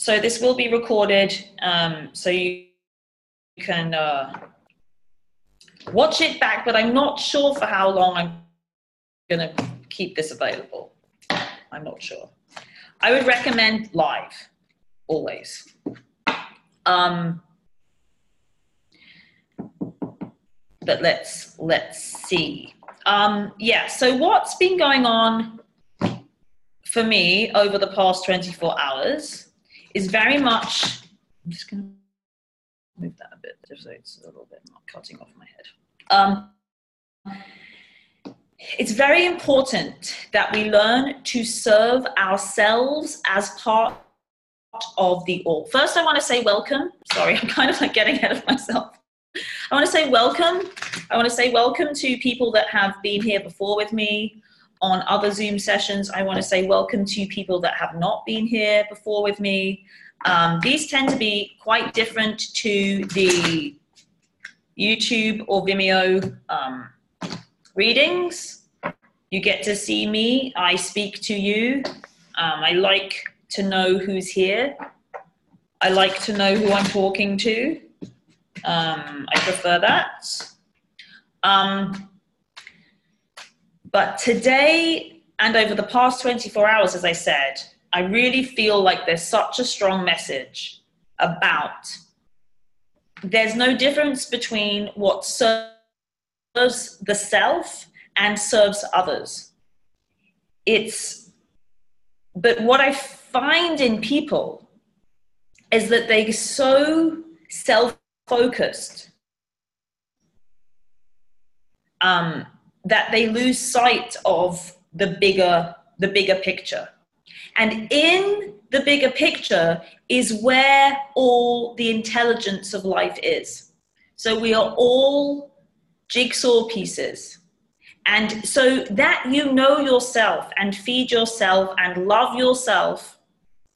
So this will be recorded, so you can watch it back, but I'm not sure for how long I'm going to keep this available. I'm not sure. I would recommend live, always. But let's see. Yeah, so what's been going on for me over the past 24 hours is very much, I'm just going to move that a bit so it's a little bit not cutting off my head. It's very important that we learn to serve ourselves as part of the all. First, I want to say welcome. Sorry, I'm kind of like getting ahead of myself. I want to say welcome. I want to say welcome to people that have been here before with me on other Zoom sessions. I want to say welcome to people that have not been here before with me. These tend to be quite different to the YouTube or Vimeo readings. You get to see me. I speak to you. I like to know who's here. I like to know who I'm talking to. I prefer that. But today and over the past 24 hours, as I said, I really feel like there's such a strong message about there's no difference between what serves the self and serves others. But what I find in people is that they're so self-focused that they lose sight of the bigger picture. And in the bigger picture is where all the intelligence of life is. So we are all jigsaw pieces. And so that you know yourself and feed yourself and love yourself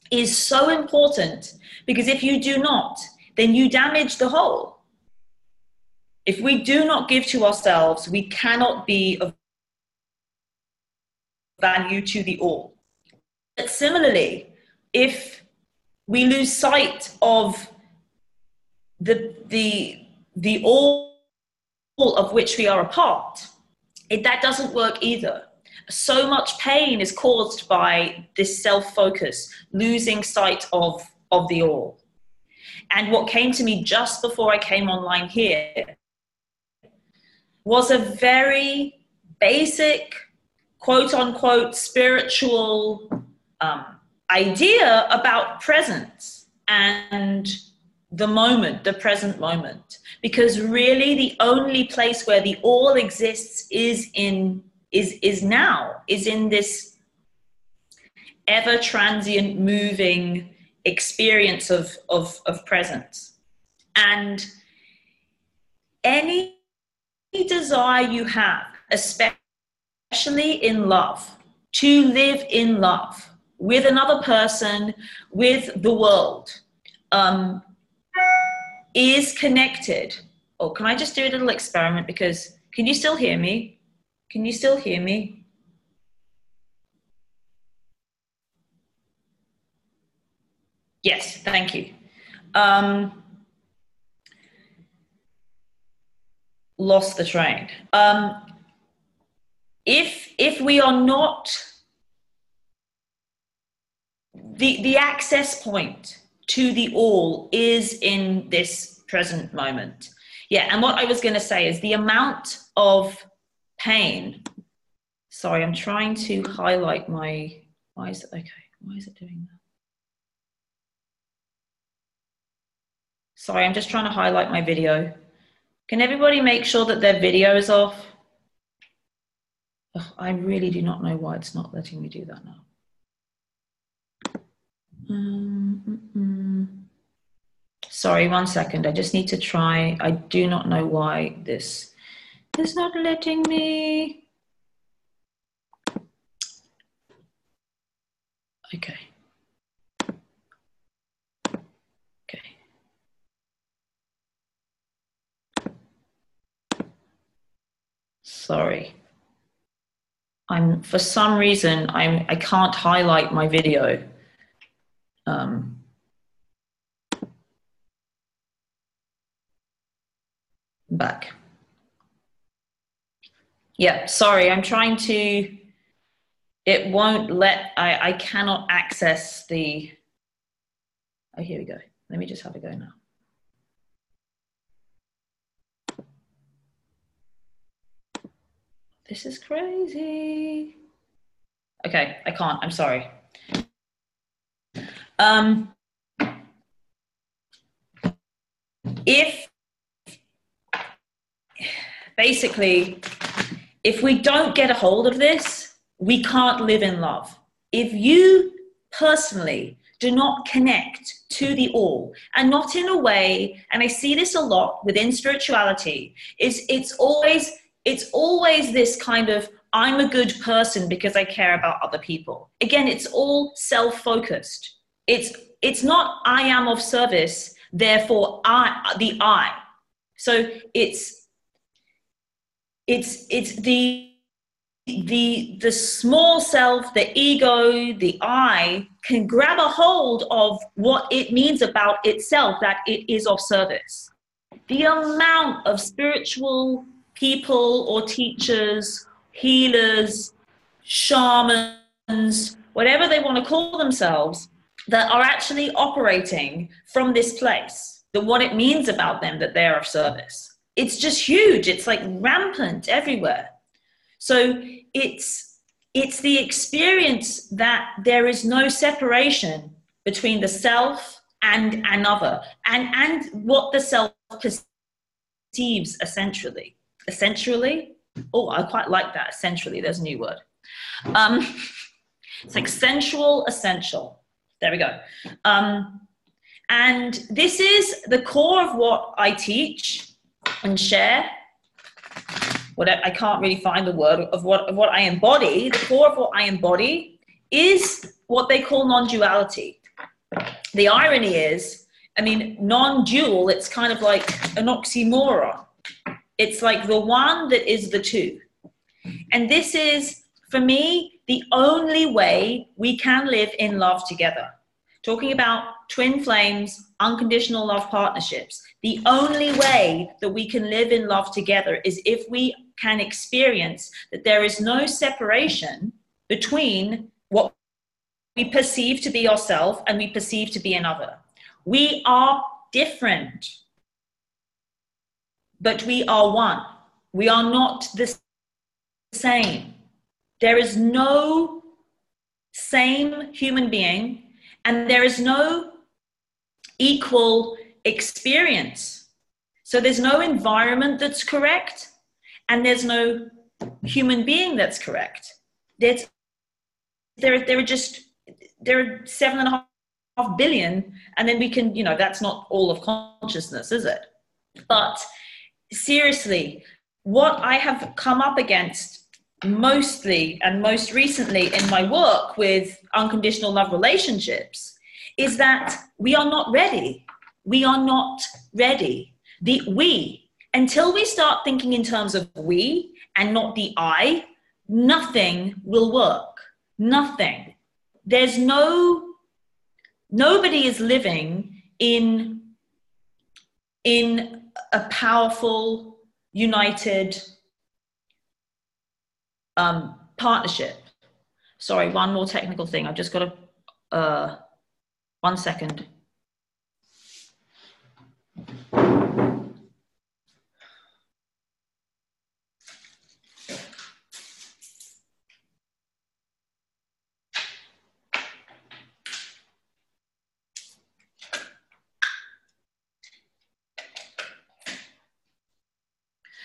is so important, because if you do not, then you damage the whole. If we do not give to ourselves, we cannot be of value to the all. But similarly, if we lose sight of the all of which we are a part, that doesn't work either. So much pain is caused by this self-focus, losing sight of the all. And what came to me just before I came online here was a very basic, quote unquote, spiritual idea about presence and the moment, the present moment. Because really the only place where the all exists is now, is in this ever transient, moving experience of presence. And any desire you have, especially in love, to live in love with another person, with the world, is connected. Oh, can I just do a little experiment? Because can you still hear me? Can you still hear me? Yes, thank you. Lost the train. If we are not, the access point to the all is in this present moment. Yeah, and what I was going to say is the amount of pain. Sorry, I'm trying to highlight my, why is it doing that? Sorry, I'm just trying to highlight my video. Can everybody make sure that their video is off? Ugh, I really do not know why it's not letting me do that now. Sorry, 1 second. I just need to try. I do not know why this is not letting me. Okay. Okay. Sorry. For some reason, I can't highlight my video. Back. Yeah, sorry, I'm trying to, it won't let, I cannot access the, oh, here we go. Let me just have a go now. This is crazy. Okay, I can't, I'm sorry. If basically, if we don't get a hold of this, we can't live in love. If you personally do not connect to the all, and not in a way, and I see this a lot within spirituality, is it's always this kind of, I'm a good person because I care about other people. Again, it's all self-focused. It's not I am of service, therefore I. So it's the small self, the ego, the I can grab a hold of what it means about itself, that it is of service. The amount of spiritual people or teachers, healers, shamans, whatever they want to call themselves, that are actually operating from this place, that what it means about them that they're of service. It's just huge. It's like rampant everywhere. So it's the experience that there is no separation between the self and another, and what the self perceives essentially. Essentially? Oh, I quite like that. Essentially, there's a new word. It's like sensual, essential. There we go. And this is the core of what I teach and share. I can't really find the word of what I embody. The core of what I embody is what they call non-duality. The irony is, I mean, non-dual, it's kind of like an oxymoron. It's like the one that is the two. And this is, for me, the only way we can live in love together. Talking about twin flames, unconditional love partnerships. The only way that we can live in love together is if we can experience that there is no separation between what we perceive to be ourselves and we perceive to be another. We are different, but we are one. We are not the same. There is no same human being, and there is no equal experience. So there's no environment that's correct, and there's no human being that's correct. There are 7.5 billion, and then we can, that's not all of consciousness, is it? But seriously, what I have come up against mostly and most recently in my work with unconditional love relationships is that we are not ready. We are not ready. Until we start thinking in terms of we and not the I, nothing will work. Nothing. Nobody is living in a powerful, united partnership. Sorry, one more technical thing. I've just got to, 1 second.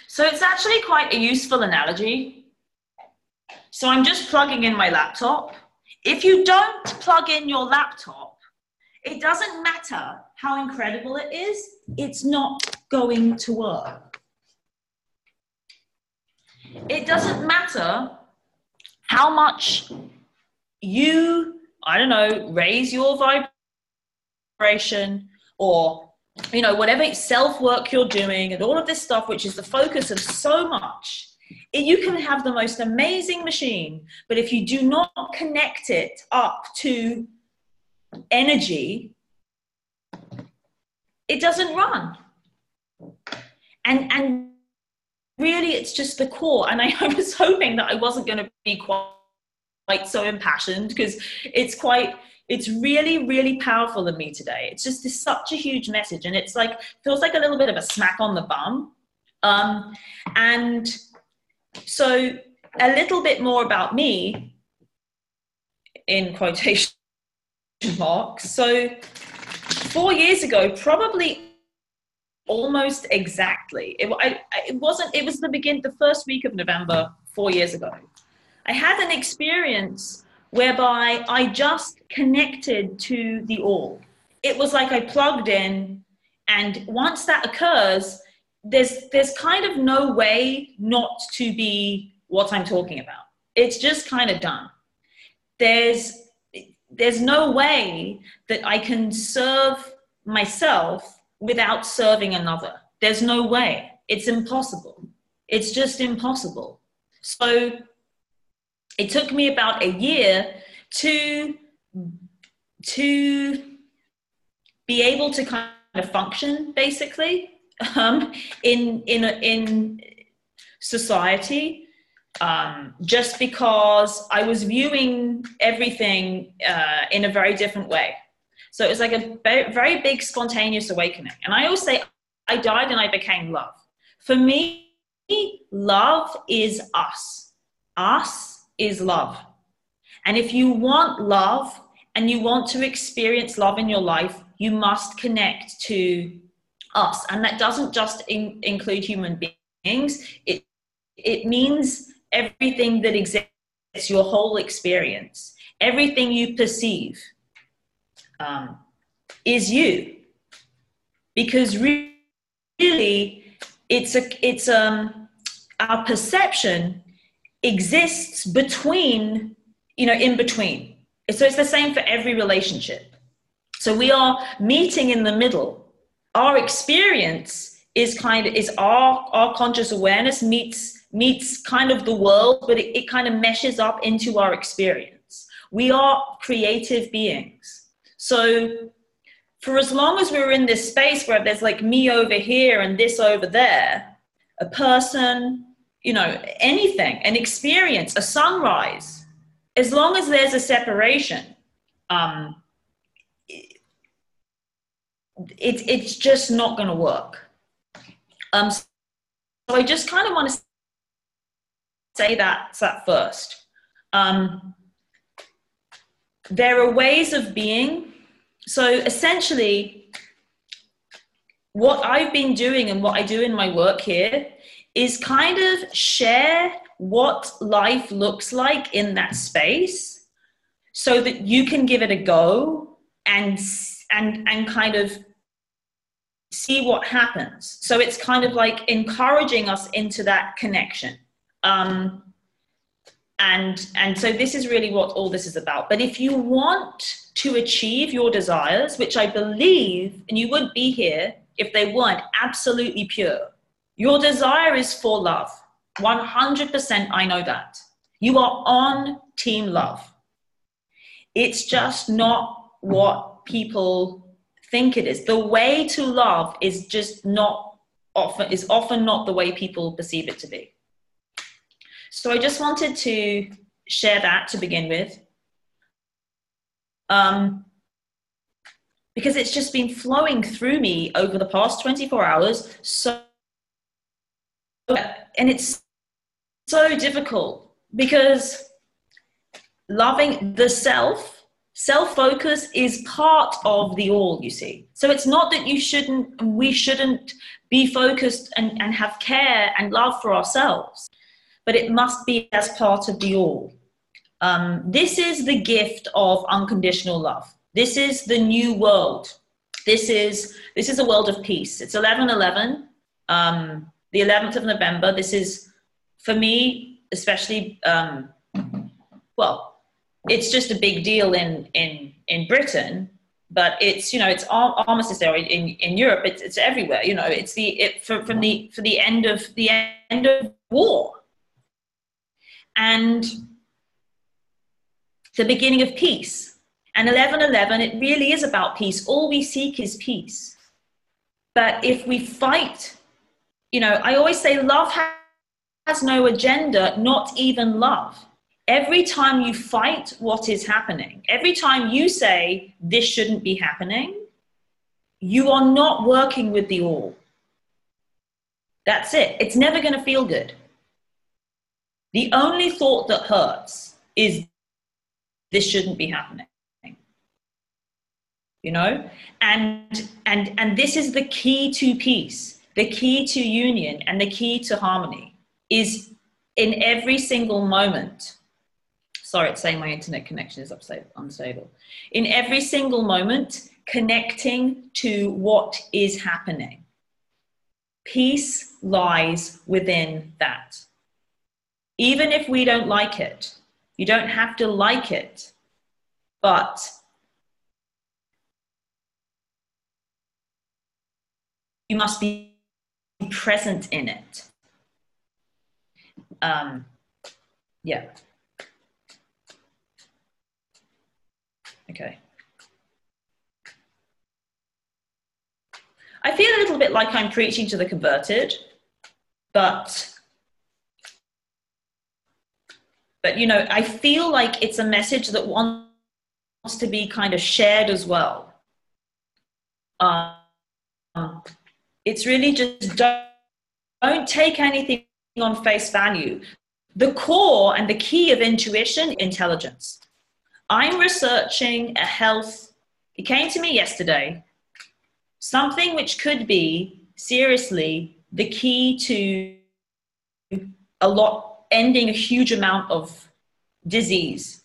So it's actually quite a useful analogy. So I'm just plugging in my laptop. If you don't plug in your laptop, it doesn't matter how incredible it is, it's not going to work. It doesn't matter how much you, raise your vibration or whatever self-work you're doing and all of this stuff, which is the focus of so much. You can have the most amazing machine, but if you do not connect it up to energy, it doesn't run. And really, it's just the core. And I was hoping that I wasn't going to be quite so impassioned, because it's really, really powerful in me today. It's just such a huge message. And it's like, feels like a little bit of a smack on the bum. And so a little bit more about me, in quotation marks. So 4 years ago, probably almost exactly, it was the first week of November 4 years ago. I had an experience whereby I just connected to the all. It was like I plugged in, and once that occurs, there's kind of no way not to be what I'm talking about. It's just kind of done. There's no way that I can serve myself without serving another. There's no way. It's impossible. It's just impossible. So it took me about a year to be able to kind of function, basically, in society, just because I was viewing everything in a very different way. So it was like a very big spontaneous awakening. And I always say, I died and I became love. For me, love is us. Us is love. And if you want love and you want to experience love in your life, you must connect to us. And that doesn't just include human beings. It means everything that exists, your whole experience, everything you perceive is you. Because really, our perception exists between, in between. So it's the same for every relationship. So we are meeting in the middle. Our experience is our conscious awareness meets kind of the world, but it kind of meshes up into our experience. We are creative beings. So for as long as we're in this space where there's like me over here and this over there, a person, anything, an experience, a sunrise, as long as there's a separation, it's just not going to work. So I just kind of want to say that first. There are ways of being. So essentially, what I've been doing and what I do in my work here is kind of share what life looks like in that space, so that you can give it a go and kind of see what happens. So it's kind of like encouraging us into that connection. And so this is really what all this is about. But if you want to achieve your desires, which I believe, and you wouldn't be here if they weren't absolutely pure, your desire is for love. 100%, I know that. You are on team love. It's just not what people think it is. The way to love is just often not the way people perceive it to be. So I just wanted to share that to begin with, because it's just been flowing through me over the past 24 hours. And it's so difficult, because loving the self-focus is part of the all, you see. So it's not that we shouldn't be focused and have care and love for ourselves, but it must be as part of the all. This is the gift of unconditional love. This is the new world. This is a world of peace. It's 11/11, the 11th of November. This is, for me, especially, it's just a big deal in Britain, but it's Armistice Day in Europe. It's everywhere. It's for the end of war. And the beginning of peace. And 11/11, it really is about peace. All we seek is peace. But if we fight, I always say love has no agenda, not even love. Every time you fight what is happening, every time you say this shouldn't be happening, you are not working with the all. That's it. It's never going to feel good. The only thought that hurts is this shouldn't be happening. You know? And this is the key to peace, the key to union, and the key to harmony is in every single moment. Sorry, it's saying my internet connection is unstable. In every single moment, connecting to what is happening. Peace lies within that. Even if we don't like it, you don't have to like it, but you must be present in it. Yeah. Okay. I feel a little bit like I'm preaching to the converted, but you know, I feel like it's a message that wants to be kind of shared as well. It's really just don't take anything on face value. The core and the key of intuition, intelligence. I'm researching a health, it came to me yesterday, something which could be seriously the key to ending a huge amount of disease.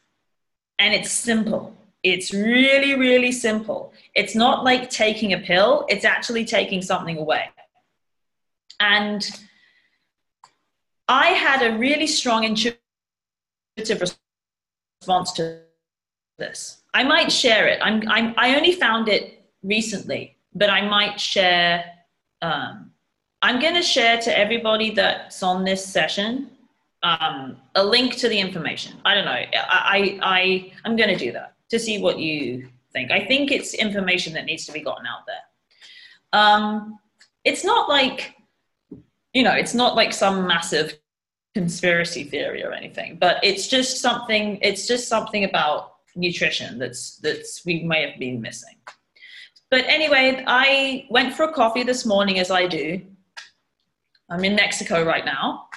And it's simple. It's really, really simple. It's not like taking a pill. It's actually taking something away. And I had a really strong intuitive response to this. I might share it. I only found it recently, but I might share. I'm going to share to everybody that's on this session a link to the information. I don't know. I'm going to do that to see what you think. I think it's information that needs to be gotten out there. It's not like, you know, it's not like some massive conspiracy theory or anything, but it's just something about nutrition that's we may have been missing. But anyway, I went for a coffee this morning, as I do. I'm in Mexico right now.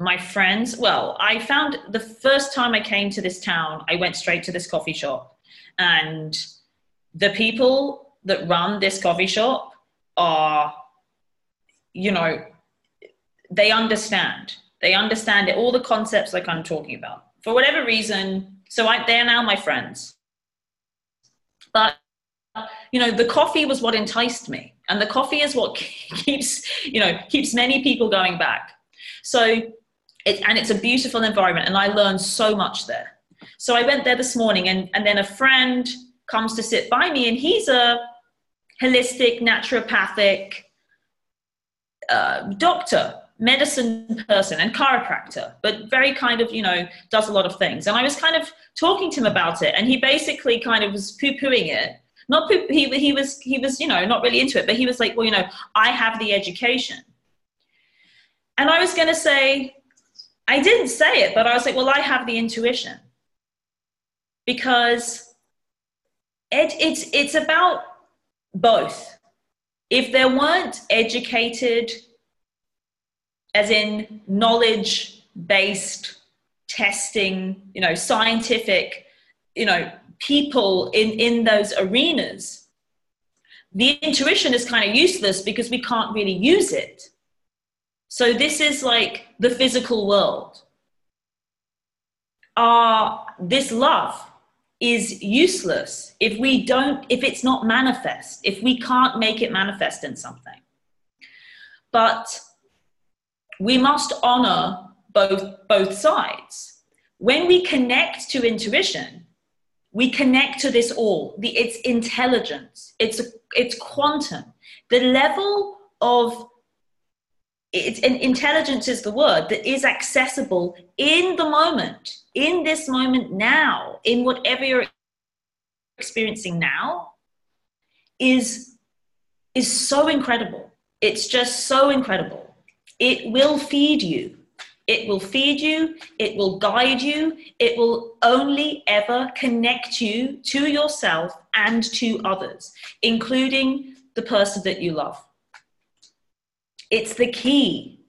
My friends, well, I found the first time I came to this town, I went straight to this coffee shop, and the people that run this coffee shop are, you know, they understand it, all the concepts like I'm talking about. For whatever reason, they're now my friends. But, you know, the coffee was what enticed me. And the coffee is what keeps many people going back. So, it's a beautiful environment, and I learned so much there. So I went there this morning, and then a friend comes to sit by me, and he's a holistic, naturopathic doctor, medicine person, and chiropractor, but very kind of, you know, does a lot of things. And I was kind of talking to him about it, and he basically kind of was poo-pooing it. He was, you know, not really into it, but he was like, well, you know, I have the education. And I was going to say, I didn't say it, but I was like, well, I have the intuition. Because it's about both. If there weren't educated, as in knowledge-based testing, you know, scientific, you know, people in those arenas, the intuition is kind of useless because we can't really use it. So this is like the physical world. This love is useless if it's not manifest, if we can't make it manifest in something. But we must honor both sides. When we connect to intuition, we connect to this all. It's intelligence. It's quantum. The level of intelligence is the word that is accessible in the moment, in this moment now, in whatever you're experiencing now, is so incredible. It's just so incredible. It will feed you. It will feed you. It will guide you. It will only ever connect you to yourself and to others, including the person that you love. It's the key.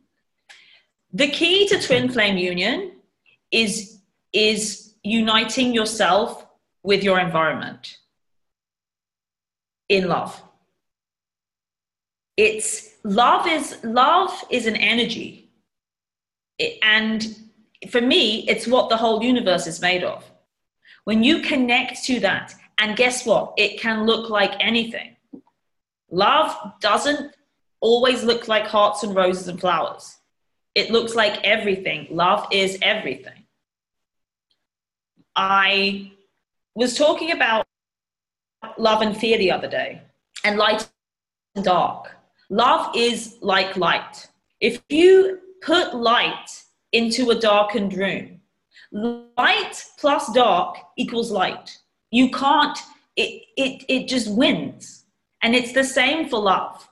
The key to twin flame union is uniting yourself with your environment in love. Love is an energy. And for me, it's what the whole universe is made of. When you connect to that, and guess what? It can look like anything. Love doesn't always look like hearts and roses and flowers. It looks like everything. Love is everything. I was talking about love and fear the other day, and light and dark. Love is like light. If you put light into a darkened room, light plus dark equals light. You can't, it just wins. And it's the same for love.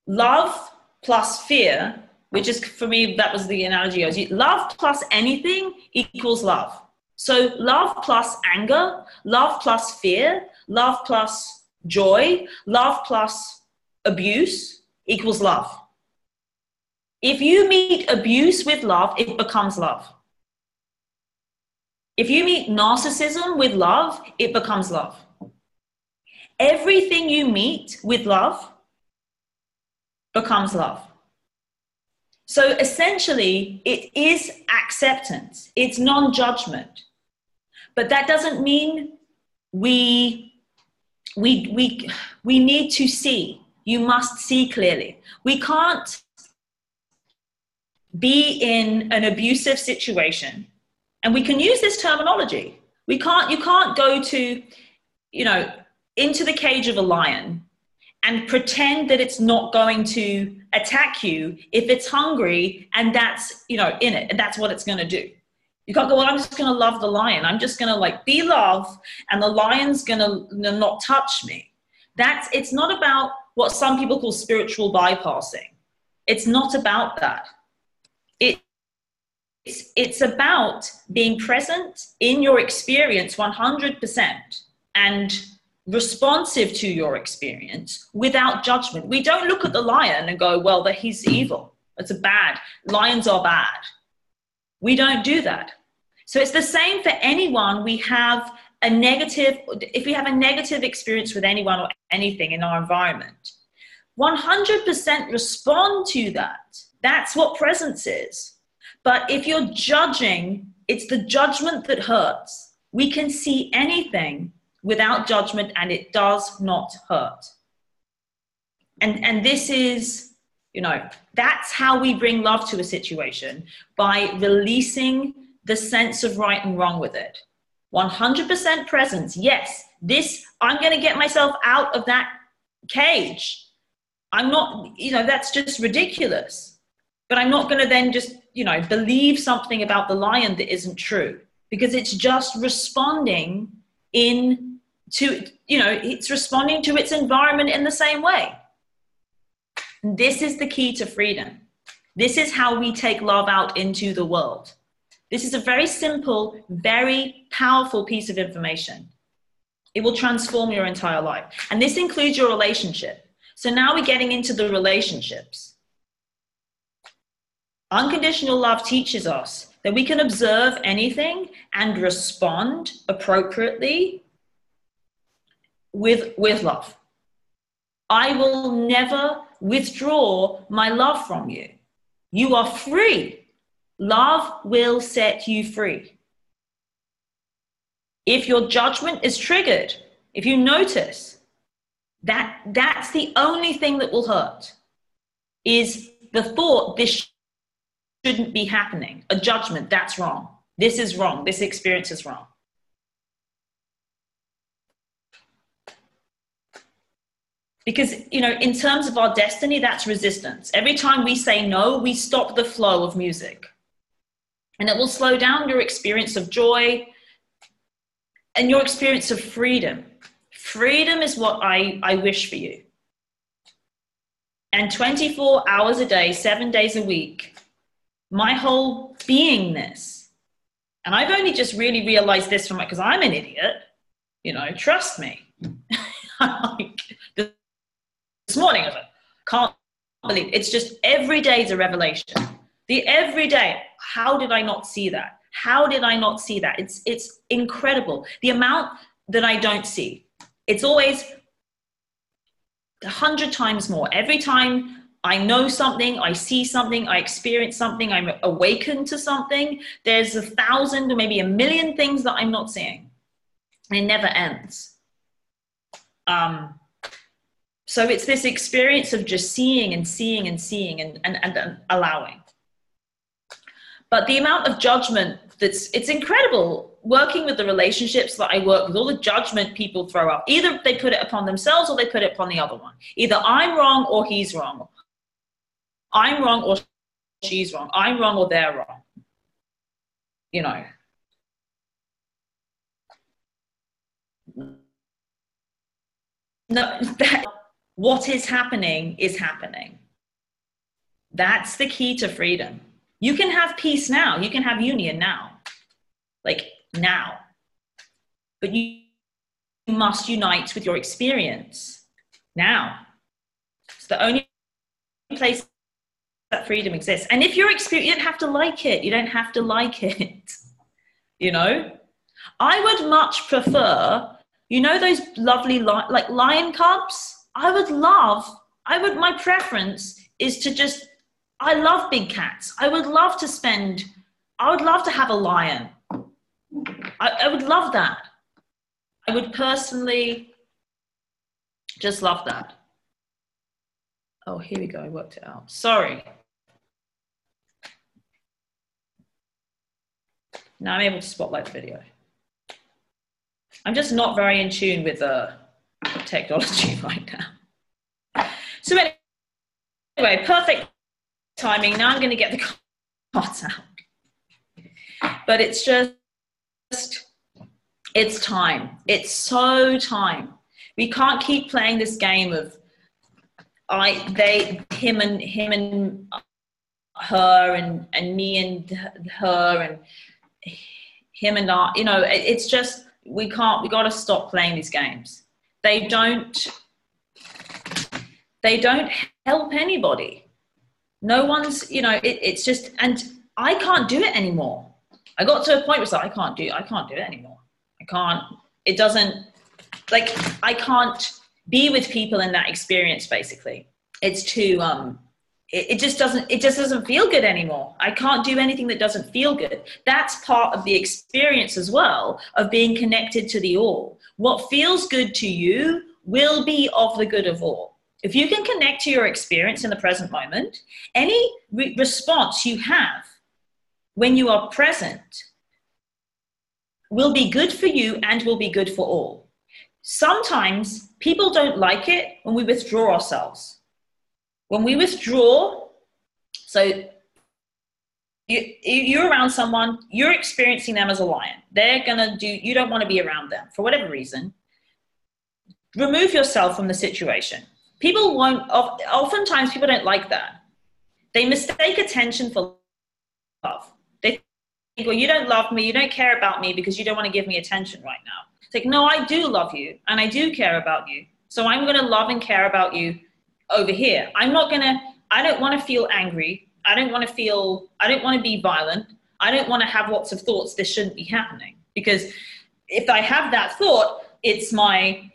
Love plus fear, which is, for me, that was the analogy I was using. Love plus anything equals love. So love plus anger, love plus fear, love plus joy, love plus abuse equals love. If you meet abuse with love, it becomes love. If you meet narcissism with love, it becomes love. Everything you meet with love becomes love. So essentially, it is acceptance. It's non-judgment. But that doesn't mean we need to see. You must see clearly. We can't be in an abusive situation, and we can use this terminology. You can't go to, into the cage of a lion and pretend that it's not going to attack you if it's hungry and that's, in it, and that's what it's going to do. You can't go, well, I'm just going to love the lion. I'm just going to be love, and the lion's going to not touch me. It's not about what some people call spiritual bypassing. It's not about that. It's about being present in your experience 100% and responsive to your experience without judgment. We don't look at the lion and go, well, he's evil. It's bad. Lions are bad. We don't do that. So it's the same for anyone. If we have a negative experience with anyone or anything in our environment, 100% respond to that. That's what presence is. But if you're judging, it's the judgment that hurts. We can see anything without judgment, and it does not hurt. And this is, that's how we bring love to a situation, by releasing the sense of right and wrong with it. 100% presence. Yes, I'm going to get myself out of that cage. I'm not, that's just ridiculous. But I'm not going to then just, believe something about the lion that isn't true, because it's just responding it's responding to its environment in the same way. This is the key to freedom. This is how we take love out into the world. This is a very simple, very powerful piece of information. It will transform your entire life. And this includes your relationship. So now we're getting into the relationships. Unconditional love teaches us that we can observe anything and respond appropriately with love. I will never withdraw my love from you. You are free. Love will set you free. If your judgment is triggered, if you notice that's the only thing that will hurt, is the thought, this shouldn't be happening. A judgment, that's wrong. This is wrong. This experience is wrong. Because, in terms of our destiny, that's resistance. Every time we say no, we stop the flow of music. And it will slow down your experience of joy and your experience of freedom. Freedom is what I wish for you. and 24 hours a day, 7 days a week, my whole beingness. And I've only just really realized this from, because I'm an idiot, you know, trust me. Like, this morning, I was like, can't believe it. It's just every day is a revelation. Every day, how did I not see that? How did I not see that? It's incredible. The amount that I don't see. It's always 100 times more. Every time I know something, I see something, I experience something, I'm awakened to something, there's 1,000 or maybe 1,000,000 things that I'm not seeing. And it never ends. So it's this experience of just seeing and seeing and seeing and allowing. But the amount of judgment it's incredible working with the relationships that I work with, all the judgment people throw up. Either they put it upon themselves or they put it upon the other one. Either I'm wrong or he's wrong. I'm wrong or she's wrong. I'm wrong or they're wrong. You know. No, what is happening is happening. That's the key to freedom. You can have peace now. You can have union now. Like now. But you must unite with your experience now. It's the only place that freedom exists. And if you're you don't have to like it. You don't have to like it. You know? I would much prefer, you know, those lovely like lion cubs? My preference is to just, I love big cats. I would love to have a lion. I would love that. I would personally just love that. Oh, here we go. I worked it out. Sorry. Now I'm able to spotlight the video. I'm just not very in tune with technology right now. So anyway, perfect timing. Now I'm going to get the cards out. But it's just, it's time. It's so time. We can't keep playing this game of him and her and me and her and him and I. You know, it's just, we got to stop playing these games. They don't help anybody. No one's, you know, it's just, and I can't do it anymore. I got to a point where it's like, I can't do it anymore. I can't be with people in that experience, basically. It's too, it just doesn't feel good anymore. I can't do anything that doesn't feel good. That's part of the experience as well, of being connected to the all. What feels good to you will be of the good of all. If you can connect to your experience in the present moment, any response you have when you are present will be good for you and will be good for all. Sometimes people don't like it when we withdraw ourselves. When we withdraw, so you're around someone, you're experiencing them as a lion. You don't want to be around them for whatever reason. Remove yourself from the situation. Oftentimes people don't like that. They mistake attention for love. They think, well, you don't love me, you don't care about me because you don't want to give me attention right now. It's like, no, I do love you and I do care about you. So I'm going to love and care about you over here. I don't want to feel angry. I don't want to be violent. I don't want to have lots of thoughts. This shouldn't be happening, because if I have that thought, it's my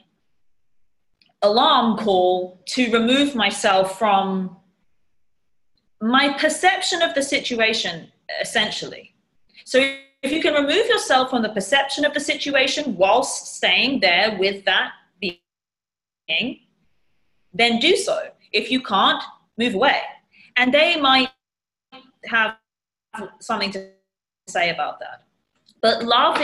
alarm call to remove myself from my perception of the situation, essentially. So if you can remove yourself from the perception of the situation whilst staying there with that being, then do so. If you can't, move away. And they might have something to say about that. But love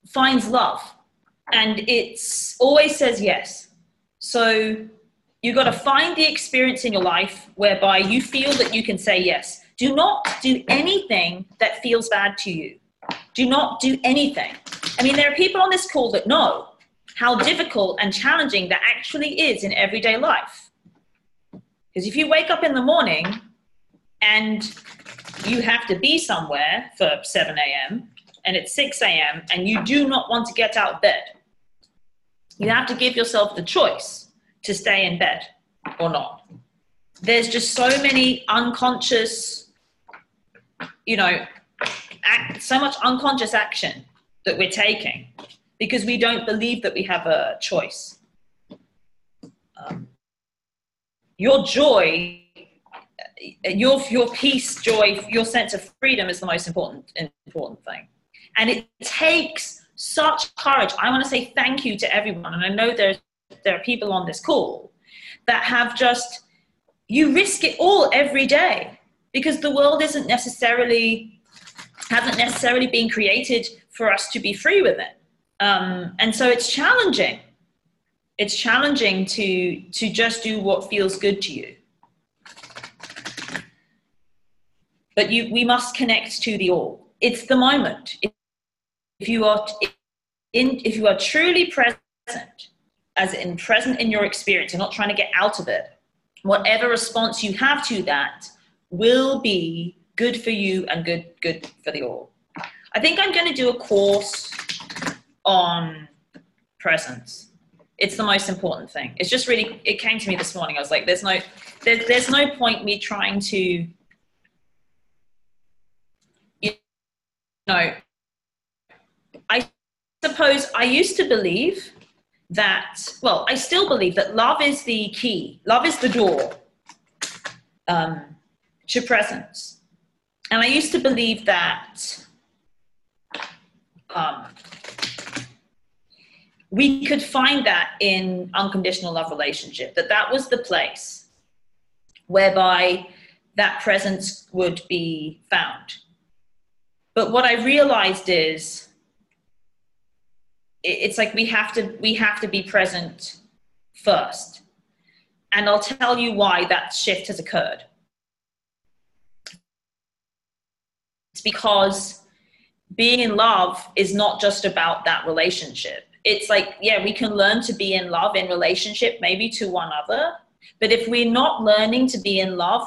finds love, and it's always says yes. So you got to find the experience in your life whereby you feel that you can say yes. Do not do anything that feels bad to you. Do not do anything. I mean, there are people on this call that know. how difficult and challenging that actually is in everyday life. Because if you wake up in the morning and you have to be somewhere for 7 a.m. and it's 6 a.m. and you do not want to get out of bed, you have to give yourself the choice to stay in bed or not. There's just so many unconscious, so much unconscious action that we're taking because we don't believe that we have a choice. Your joy, your peace, joy, your sense of freedom is the most important thing. And it takes such courage. I want to say thank you to everyone. And I know there are people on this call that have you risk it all every day because the world hasn't necessarily been created for us to be free with it. And so it's challenging. It's challenging to just do what feels good to you. But we must connect to the all. It's the moment. If you are truly present, present in your experience, and not trying to get out of it, whatever response you have to that will be good for you and good for the all. I think I'm going to do a course on presence. It's the most important thing. It's just really, it came to me this morning. I was like, there's no point me trying to, I suppose I used to believe that, I still believe that love is the key. Love is the door to presence. And I used to believe that we could find that in unconditional love relationship, that was the place whereby that presence would be found. But what I realized is it's like we have to be present first. And I'll tell you why that shift has occurred. It's because being in love is not just about that relationship. It's like, yeah, we can learn to be in love in relationship, maybe to one another. But if we're not learning to be in love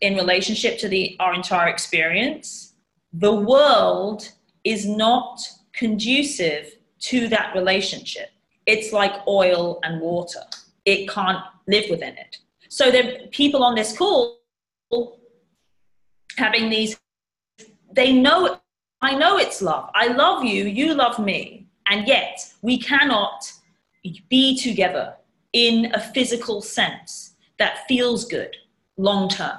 in relationship to our entire experience, the world is not conducive to that relationship. It's like oil and water. It can't live within it. So there are people on this call having these, I know it's love. I love you, you love me. And yet we cannot be together in a physical sense that feels good long term.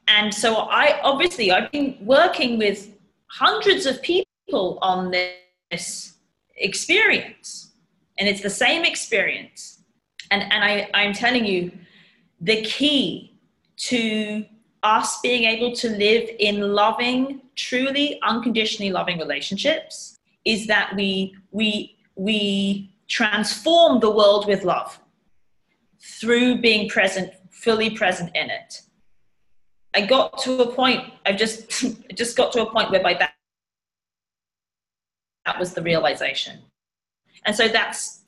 And so I've been working with hundreds of people on this experience, and it's the same experience. And I'm telling you, the key to us being able to live in loving, truly unconditionally loving relationships is that we transform the world with love through being present, fully present in it. I got to a point, I just got to a point whereby that was the realization. And so that's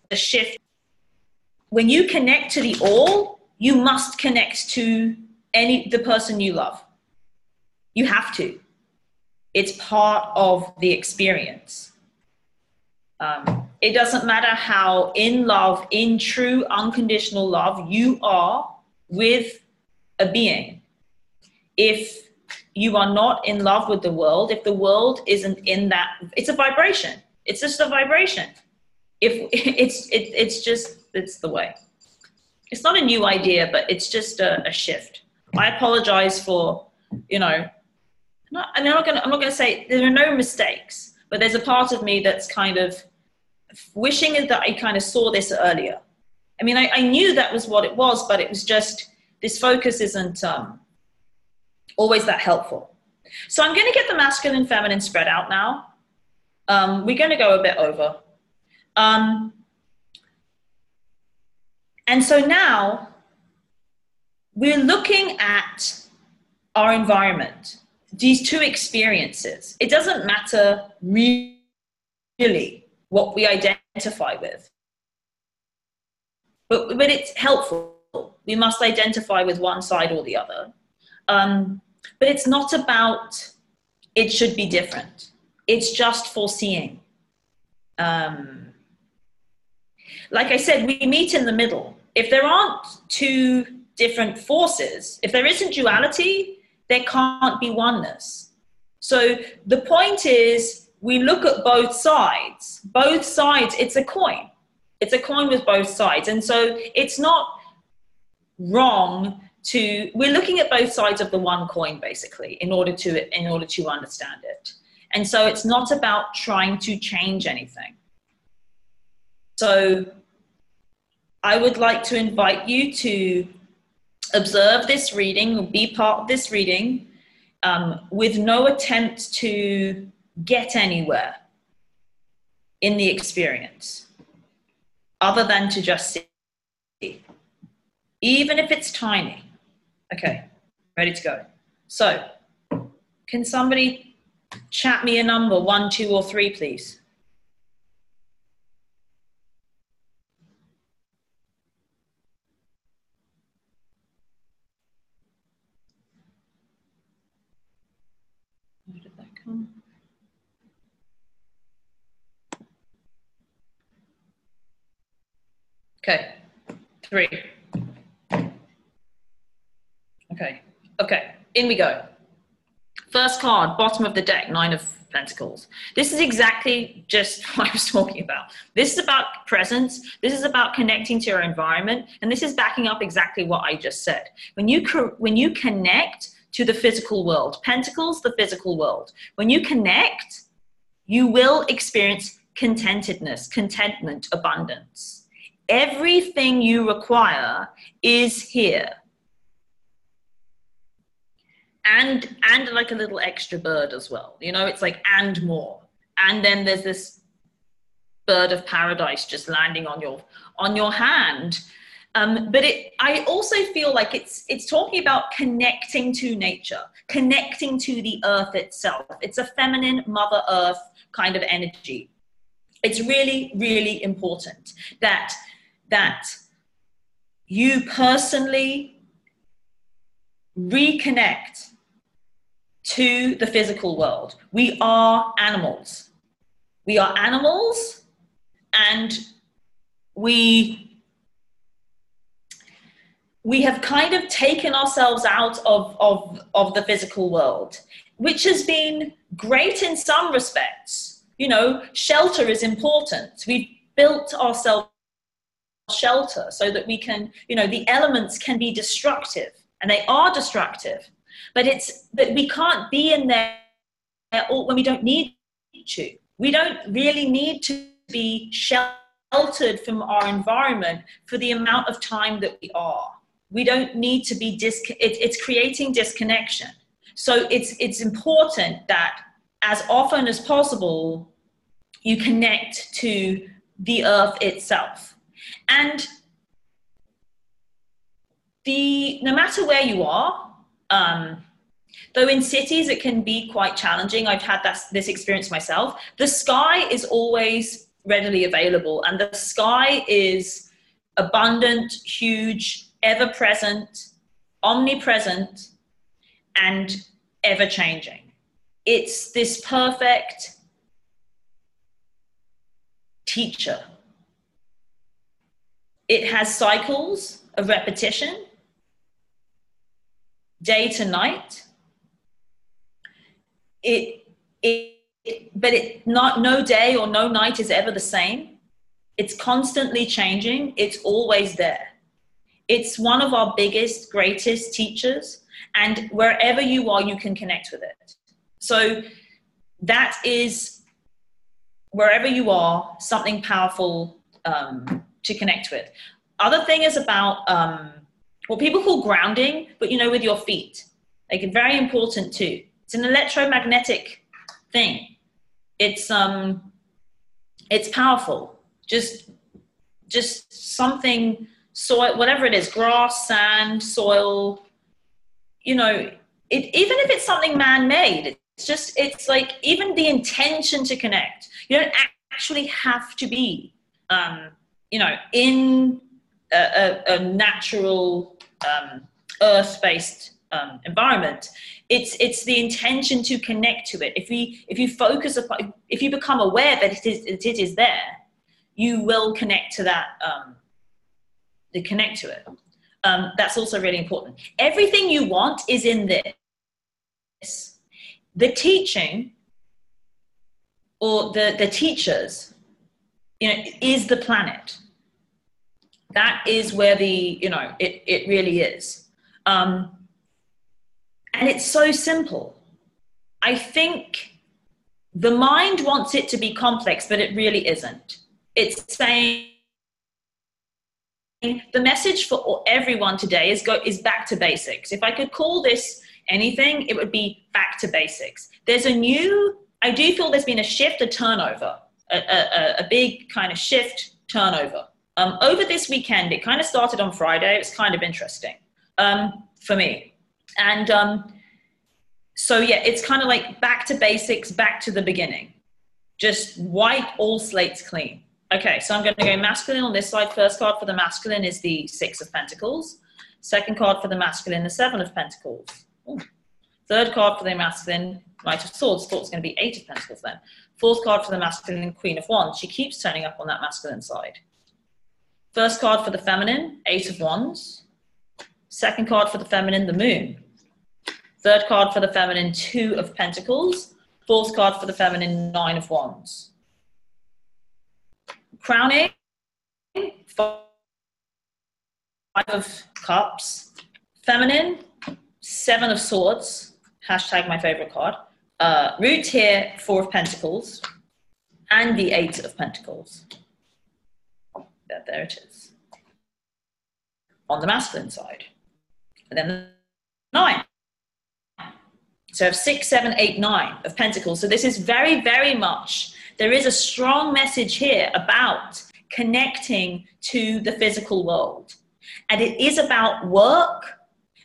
the shift. When you connect to the all, you must connect to the person you love. You have to. It's part of the experience. It doesn't matter how in love, in true unconditional love you are with a being. If you are not in love with the world, if the world isn't in that, it's a vibration. It's just a vibration. It's the way. It's not a new idea, but it's just a shift. I apologize for, I'm not going to say there are no mistakes, but there's a part of me that's kind of wishing that I kind of saw this earlier. I mean, I knew that was what it was, but it was just, this focus isn't always that helpful. So I'm going to get the masculine, feminine spread out now. We're going to go a bit over. And so now we're looking at our environment, these two experiences. It doesn't matter really what we identify with. But it's helpful. We must identify with one side or the other. But it's not about it should be different. It's just foreseeing. Like I said, we meet in the middle. If there aren't two different forces, if there isn't duality, there can't be oneness. So the point is, we look at both sides. Both sides, it's a coin. It's a coin with both sides. And so it's not wrong we're looking at both sides of the one coin, basically, in order to understand it. And so it's not about trying to change anything. So I would like to invite you to observe this reading, or be part of this reading, with no attempt to get anywhere in the experience, other than to just see, even if it's tiny. Okay, ready to go. So, can somebody chat me a number, 1, 2, or 3, please? Where did that come? Okay, 3. Okay, in we go. First card, bottom of the deck, 9 of Pentacles. This is exactly just what I was talking about. This is about presence. This is about connecting to your environment. And this is backing up exactly what I just said. When you connect to the physical world, Pentacles, the physical world, when you connect, you will experience contentedness, contentment, abundance. Everything you require is here. And like a little extra bird as well. You know, it's like, and more. And then there's this bird of paradise just landing on your hand. But I also feel like it's talking about connecting to nature, connecting to the earth itself. It's a feminine Mother Earth kind of energy. It's really, really important that you personally reconnect to the physical world. We are animals. We are animals, and we have kind of taken ourselves out of the physical world, which has been great in some respects. You know, shelter is important. We've built ourselves shelter so that we can, you know, the elements can be destructive, and they are destructive. But we can't be in there when we don't need to. We don't really need to be sheltered from our environment for the amount of time that we are. We don't need to be it's creating disconnection. So it's important that as often as possible, you connect to the earth itself. And no matter where you are, though in cities it can be quite challenging. I've had this experience myself. The sky is always readily available, and the sky is abundant, huge, ever-present, omnipresent, and ever-changing. It's this perfect teacher. It has cycles of repetition, day to night. No day or no night is ever the same. It's constantly changing. It's always there. It's one of our biggest, greatest teachers, and wherever you are, you can connect with it. So that is, wherever you are, something powerful to connect with. Other thing is about what people call grounding, but you know, with your feet. Like, very important too. It's an electromagnetic thing. It's powerful. Just something, soil, whatever it is, grass, sand, soil, you know, even if it's something man-made, it's like even the intention to connect. You don't actually have to be, you know, in a natural earth-based environment. It's the intention to connect to it. If you focus upon, if you become aware that it is there, you will connect to that. Connect to it. That's also really important. Everything you want is in this. The teaching or the teachers, you know, is the planet. That is where the, you know, it really is. And it's so simple. I think the mind wants it to be complex, but it really isn't. It's saying the message for everyone today is back to basics. If I could call this anything, it would be back to basics. I do feel there's been a shift, a turnover, a big kind of shift, turnover. Over this weekend, it kind of started on Friday. It's kind of interesting for me. And so, yeah, it's kind of like back to basics, back to the beginning. Just wipe all slates clean. Okay, so I'm going to go masculine on this side. First card for the masculine is the Six of Pentacles. Second card for the masculine, the Seven of Pentacles. Ooh. Third card for the masculine, Knight of Swords. Thought it was going to be Eight of Pentacles then. Fourth card for the masculine, Queen of Wands. She keeps turning up on that masculine side. First card for the feminine, Eight of Wands. Second card for the feminine, the Moon. Third card for the feminine, Two of Pentacles. Fourth card for the feminine, Nine of Wands. Crowning, Five of Cups. Feminine, Seven of Swords. Hashtag my favorite card. Root here, Four of Pentacles. And the Eight of Pentacles. There it is. On the masculine side. And then the 9. So I have 6, 7, 8, 9 of Pentacles. So this is very, very much, there is a strong message here about connecting to the physical world. And it is about work.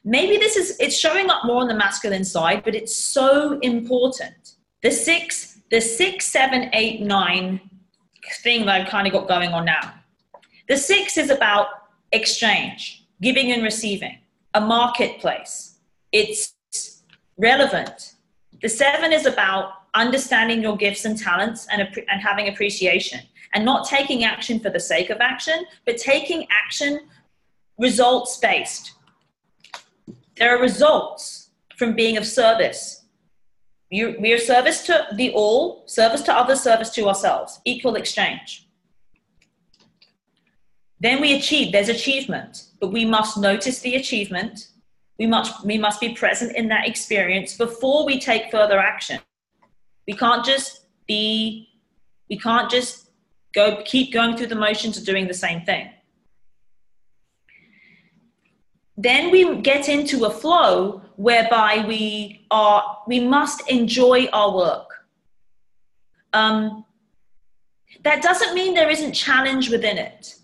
Maybe it's showing up more on the masculine side, but it's so important. The 6, 7, 8, 9 thing that I've kind of got going on now. The 6 is about exchange, giving and receiving, a marketplace. It's relevant. The 7 is about understanding your gifts and talents and having appreciation and not taking action for the sake of action, but taking action results-based. There are results from being of service. We are service to the all, service to others, service to ourselves, equal exchange. Then we achieve, there's achievement, but we must notice the achievement. We must be present in that experience before we take further action. We can't just keep going through the motions of doing the same thing. Then we get into a flow whereby we must enjoy our work. That doesn't mean there isn't challenge within it.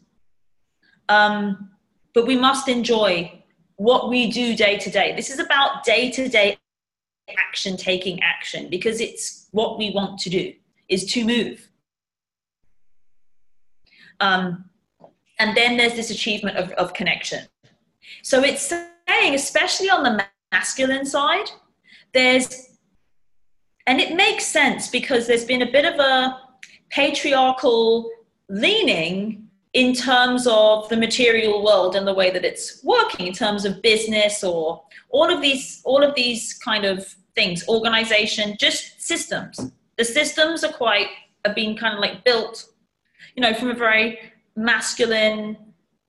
But we must enjoy what we do day to day. This is about day-to-day action, taking action, because it's what we want to do, is to move. And then there's this achievement of connection. So it's saying, especially on the masculine side, and it makes sense because there's been a bit of a patriarchal leaning in terms of the material world and the way that it's working in terms of business or all of these kind of things, organization, just systems. The systems are being kind of like built, you know, from a very masculine,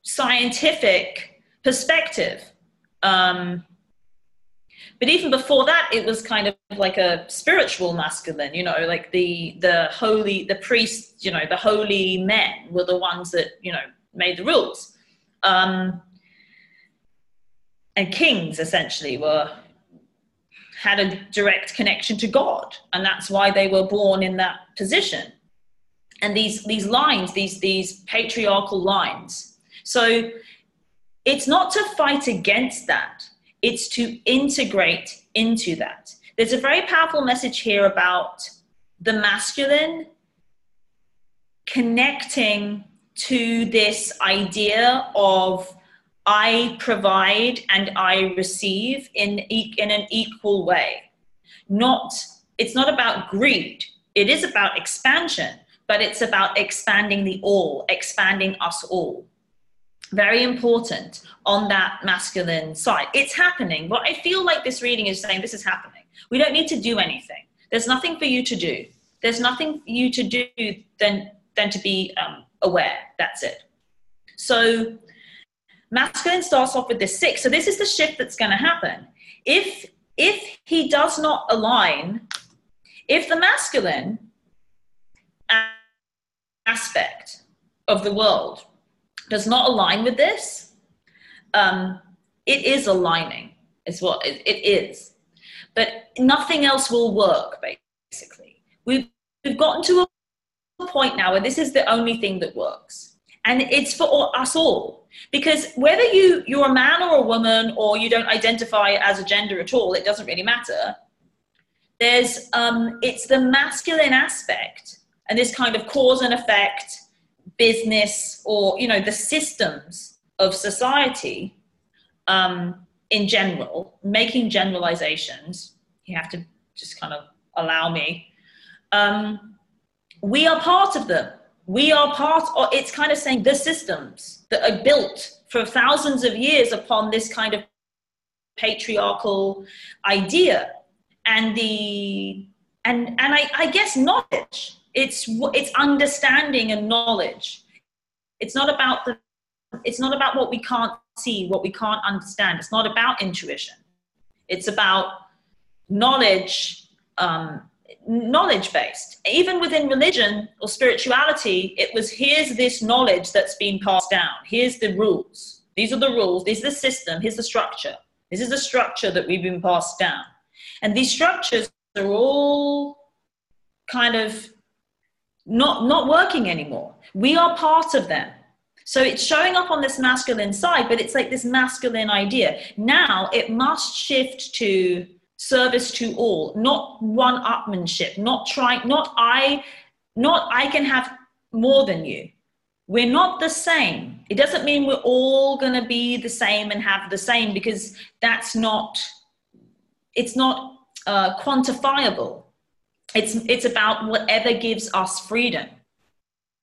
scientific perspective. But even before that, it was kind of like a spiritual masculine, you know, like the priests, you know, the holy men were the ones that, you know, made the rules. And kings essentially had a direct connection to God. And that's why they were born in that position. And these lines, these patriarchal lines. So it's not to fight against that. It's to integrate into that. There's a very powerful message here about the masculine connecting to this idea of I provide and I receive in an equal way. It's not about greed. It is about expansion, but it's about expanding the all, expanding us all. Very important on that masculine side. It's happening. What I feel like this reading is saying, this is happening. We don't need to do anything. There's nothing for you to do. There's nothing for you to do than to be aware. That's it. So masculine starts off with this 6. So this is the shift that's going to happen. If he does not align, if the masculine aspect of the world does not align with this, it is aligning, is what it is. But nothing else will work, basically. We've gotten to a point now where this is the only thing that works. And it's for us all. Because whether you're a man or a woman, or you don't identify as a gender at all, it doesn't really matter. It's the masculine aspect and this kind of cause and effect business, or, the systems of society in general, making generalizations. You have to just kind of allow me. We are part of them. We are part of, it's kind of saying the systems that are built for thousands of years upon this kind of patriarchal idea. And I guess knowledge, it's understanding and knowledge. It's not about what we can't see, what we can't understand. It's not about intuition. It's about knowledge, knowledge-based. Even within religion or spirituality, it was, here's this knowledge that's been passed down. Here's the rules. These are the rules. This is the system. Here's the structure. This is the structure that we've been passed down. And these structures are all kind of not working anymore. We are part of them. So it's showing up on this masculine side, but it's like this masculine idea. Now it must shift to service to all, not one-upmanship, not I can have more than you. We're not the same. It doesn't mean we're all going to be the same and have the same, because it's not quantifiable. It's about whatever gives us freedom.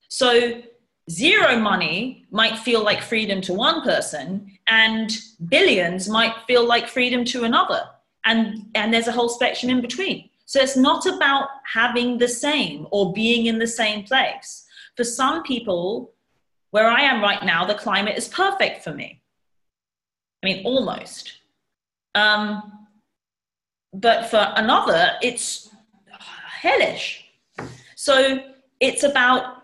So zero money might feel like freedom to one person, and billions might feel like freedom to another. And there's a whole spectrum in between. So it's not about having the same or being in the same place. For some people, where I am right now, the climate is perfect for me. I mean, almost. But for another, it's hellish. So it's about,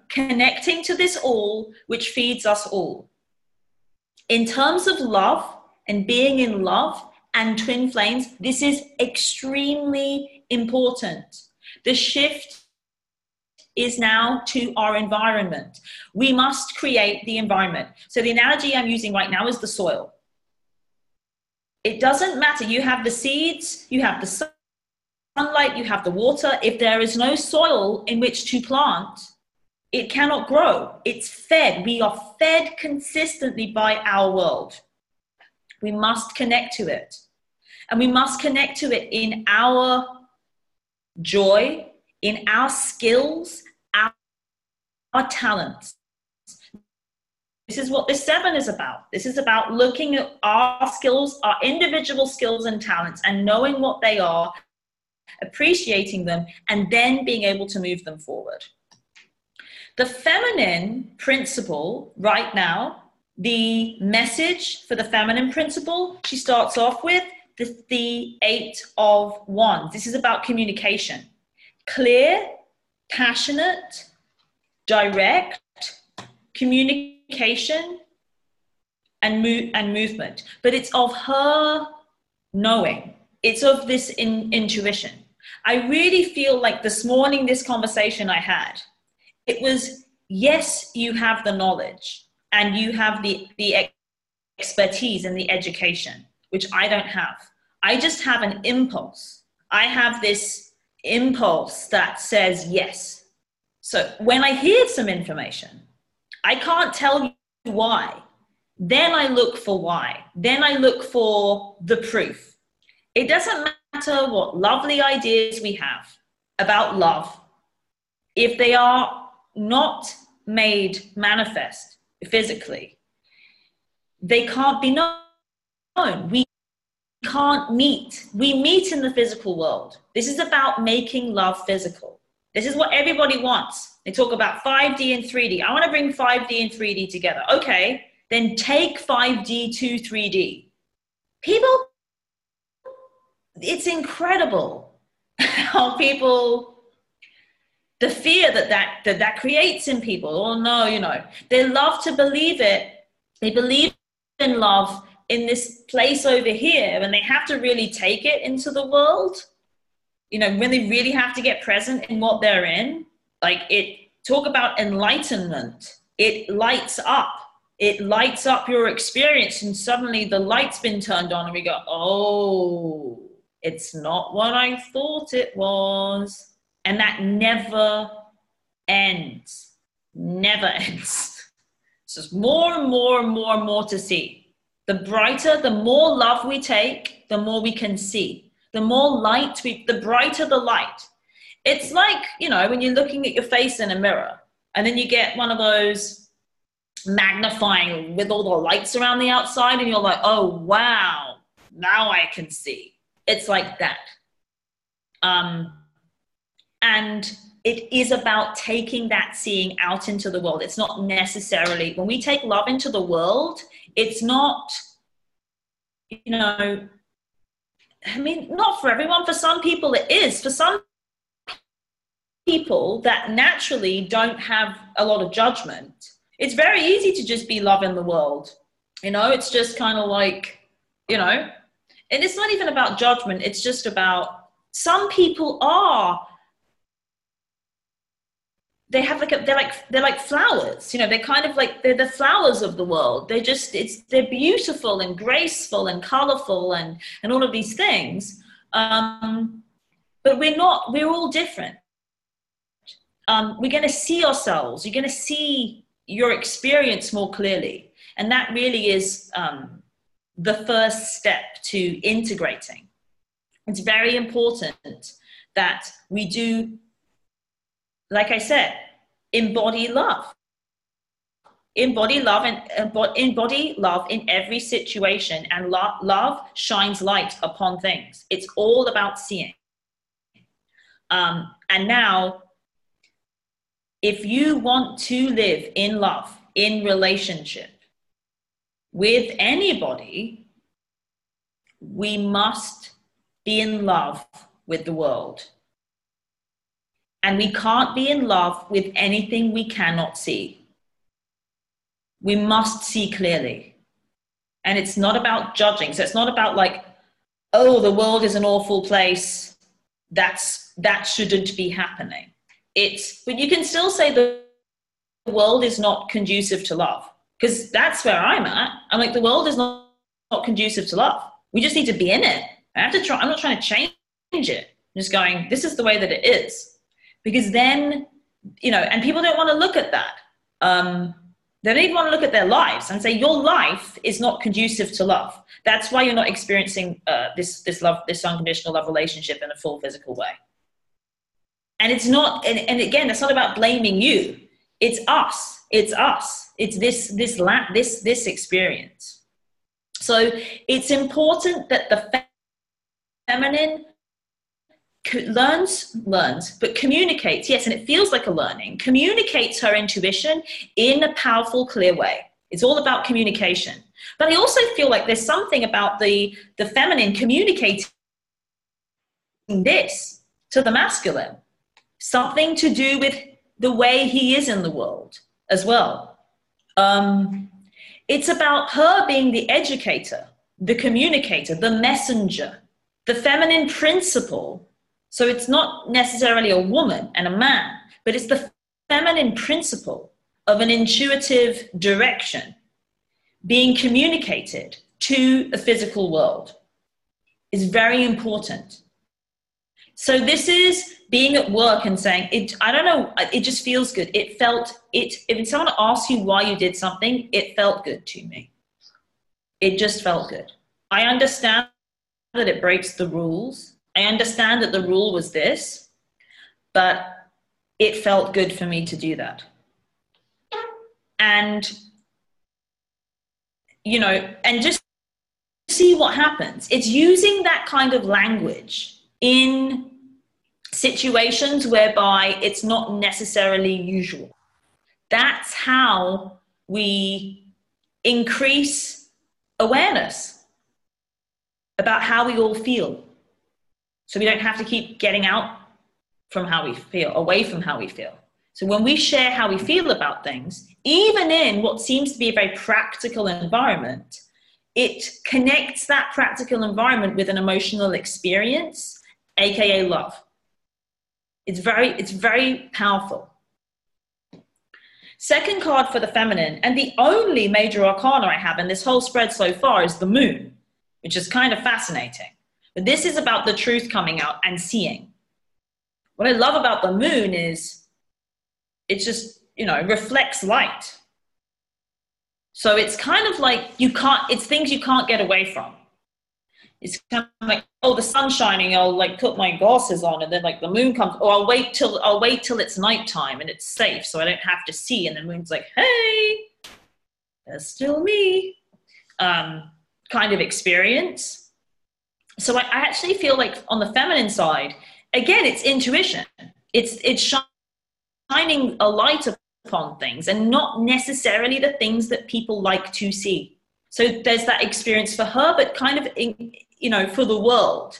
connecting to this all, which feeds us all. In terms of love and being in love and twin flames, this is extremely important. The shift is now to our environment. We must create the environment. So the analogy I'm using right now is the soil. It doesn't matter. You have the seeds, you have the sunlight, you have the water. If there is no soil in which to plant, it cannot grow. It's fed. We are fed consistently by our world. We must connect to it. And we must connect to it in our joy, in our skills, our talents. This is what this 7 is about. This is about looking at our skills, our individual skills and talents, and knowing what they are, appreciating them, and then being able to move them forward. The feminine principle right now, the message for the feminine principle, she starts off with the 8 of Wands. This is about communication. Clear, passionate, direct communication and movement. But it's of her knowing. It's of this intuition. I really feel like this morning, this conversation I had, it was, yes, you have the knowledge and you have the expertise and the education, which I don't have. I just have an impulse. I have this impulse that says yes. So when I hear some information, I can't tell you why. Then I look for why. Then I look for the proof. It doesn't matter what lovely ideas we have about love, if they are not made manifest physically, they can't be known. We can't meet. We meet in the physical world. This is about making love physical. This is what everybody wants. They talk about 5D and 3D. I want to bring 5D and 3D together. Okay, then take 5D to 3D. People, it's incredible how people, the fear that creates in people. Oh no, you know, they love to believe it. They believe in love in this place over here, and they have to really take it into the world. You know, when they really have to get present in what they're in, like talk about enlightenment. It lights up. It lights up your experience, and suddenly the light's been turned on and we go, oh, it's not what I thought it was. And that never ends, never ends. So there's more and more and more and more to see. The brighter, the more love we take, the more we can see. The more light, the brighter the light. It's like, you know, when you're looking at your face in a mirror and then you get one of those magnifying with all the lights around the outside and you're like, oh, wow, now I can see. It's like that. And it is about taking that seeing out into the world. It's not necessarily, when we take love into the world, it's not, you know, I mean, not for everyone. For some people it is. For some people that naturally don't have a lot of judgment, it's very easy to just be love in the world. You know, it's just kind of like, you know, and it's not even about judgment. It's just about, some people are, they have like they're like flowers, you know, they're kind of like, they're the flowers of the world. They're just, they're beautiful and graceful and colorful and all of these things. But we're all different. We're going to see ourselves. You're going to see your experience more clearly. And that really is the first step to integrating. It's very important that we do, like I said, embody love. Embody love and embody love in every situation, and love shines light upon things. It's all about seeing. And now, if you want to live in love, in relationship with anybody, we must be in love with the world. And we can't be in love with anything we cannot see. We must see clearly. And it's not about judging. So it's not about like, oh, the world is an awful place. That shouldn't be happening. But you can still say the world is not conducive to love, because that's where I'm at. I'm like, the world is not conducive to love. We just need to be in it. I'm not trying to change it. I'm just going, this is the way that it is. Because then, you know, and people don't want to look at that. They don't even want to look at their lives and say, your life is not conducive to love. That's why you're not experiencing this love, this unconditional love relationship in a full physical way. And it's not, and again, it's not about blaming you. It's us. It's us. It's this experience. So it's important that the feminine learns, but communicates, yes, and it feels like a learning, communicates her intuition in a powerful, clear way. It's all about communication. But I also feel like there's something about the feminine communicating this to the masculine, something to do with the way he is in the world as well. It's about her being the educator, the communicator, the messenger, the feminine principle. So it's not necessarily a woman and a man, but it's the feminine principle of an intuitive direction being communicated to the physical world is very important. So this is being at work and saying, I don't know, it just feels good. If someone asks you why you did something, it felt good to me. It just felt good. I understand that it breaks the rules. I understand that the rule was this, but it felt good for me to do that. And, and just see what happens. It's using that kind of language in situations whereby it's not necessarily usual. That's how we increase awareness about how we all feel. So we don't have to keep getting out from how we feel, away from how we feel. So when we share how we feel about things, even in what seems to be a very practical environment, it connects that practical environment with an emotional experience, aka love. It's very powerful. Second card for the feminine, and the only major arcana I have in this whole spread so far is the moon, which is kind of fascinating. But this is about the truth coming out and seeing. What I love about the moon is it just, reflects light. So it's kind of like it's things you can't get away from. It's kind of like, oh, the sun's shining, I'll like put my glasses on, and then like the moon comes, or I'll wait till it's nighttime and it's safe so I don't have to see, and the moon's like, hey, there's still me, kind of experience. So I actually feel like on the feminine side, again, it's intuition. It's shining a light upon things and not necessarily the things that people like to see. So there's that experience for her, but kind of, for the world.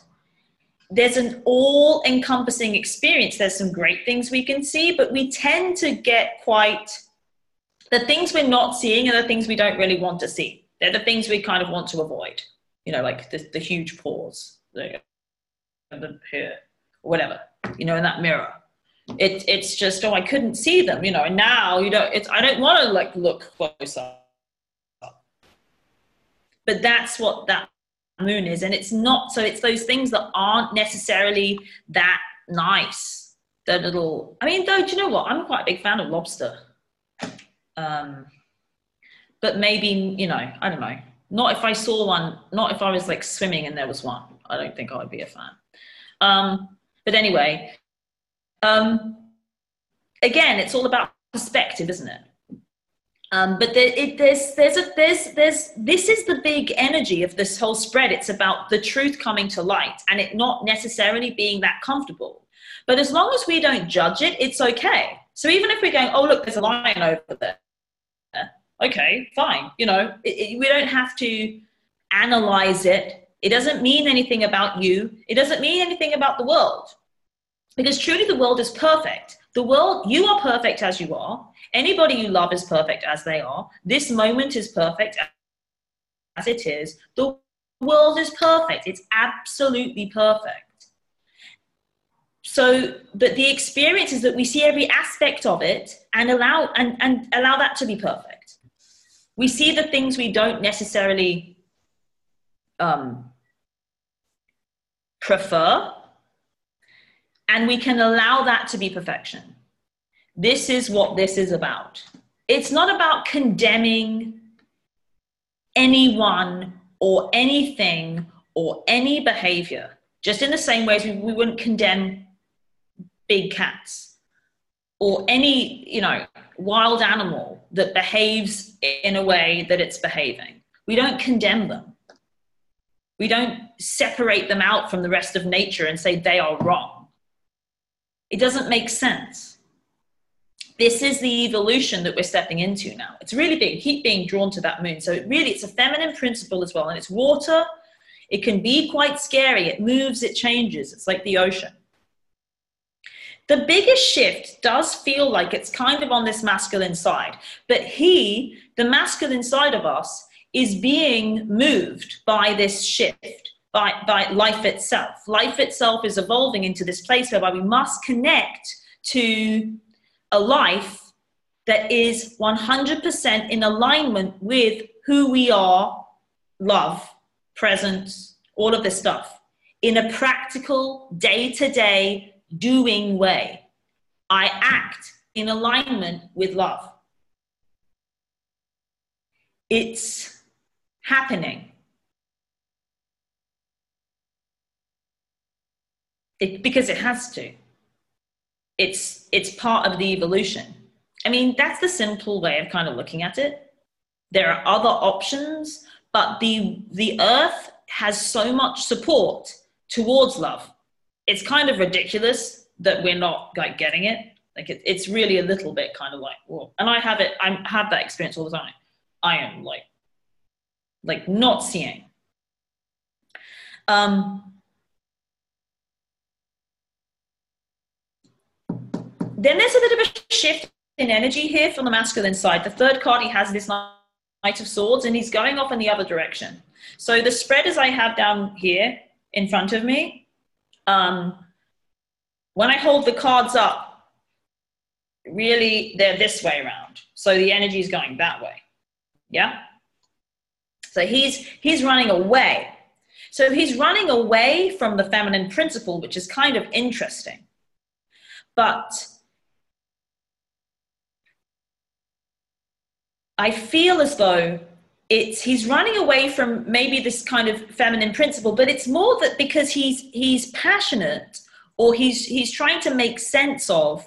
There's an all-encompassing experience. There's some great things we can see, but we tend to get the things we're not seeing are the things we don't really want to see. They're the things we kind of want to avoid, like the huge pores, here, or whatever, in that mirror. It's just, I couldn't see them, and now, I don't want to like look closer. But that's what that moon is. And it's not, so it's those things that aren't necessarily that nice. The little, though, do you know what? I'm quite a big fan of lobster. But maybe, I don't know. Not if I saw one, not if I was like swimming and there was one. I don't think I would be a fan. But anyway, again, it's all about perspective, isn't it? But this is the big energy of this whole spread. It's about the truth coming to light and it not necessarily being that comfortable. But as long as we don't judge it, it's okay. So even if we're going, oh, look, there's a lion over there. Okay, fine. We don't have to analyze it. It doesn't mean anything about you. It doesn't mean anything about the world. Because truly the world is perfect. The world, you are perfect as you are. Anybody you love is perfect as they are. This moment is perfect as it is. The world is perfect. It's absolutely perfect. So, but the experience is that we see every aspect of it and allow that to be perfect. We see the things we don't necessarily prefer, and we can allow that to be perfection. This is what this is about. It's not about condemning anyone or anything or any behavior, just in the same way as we wouldn't condemn big cats or any, wild animal that behaves in a way that it's behaving. We don't condemn them. We don't separate them out from the rest of nature and say they are wrong. It doesn't make sense. This is the evolution that we're stepping into now. It's really big. Keep being drawn to that moon. So it's a feminine principle as well. And it's water. It can be quite scary. It moves, it changes. It's like the ocean. The biggest shift does feel like it's kind of on this masculine side. But the masculine side of us, is being moved by this shift, by life itself. Life itself is evolving into this place whereby we must connect to a life that is 100% in alignment with who we are, love, presence, all of this stuff. in a practical, day-to-day doing way. I act in alignment with love. It's happening. Because it has to. It's part of the evolution. I mean, that's the simple way of kind of looking at it. There are other options, but the earth has so much support towards love. It's kind of ridiculous that we're not like getting it. Like it's really a little bit kind of like, whoa. And I have that experience all the time. I am like not seeing. Then there's a bit of a shift in energy here from the masculine side. The third card, he has this Knight of Swords, and he's going off in the other direction. So the spread as I have down here in front of me, when I hold the cards up, really they're this way around. So the energy is going that way. Yeah? So he's running away. So he's running away from the feminine principle, which is kind of interesting. But I feel as though he's running away from maybe this kind of feminine principle, but it's more that because he's passionate, or he's trying to make sense of,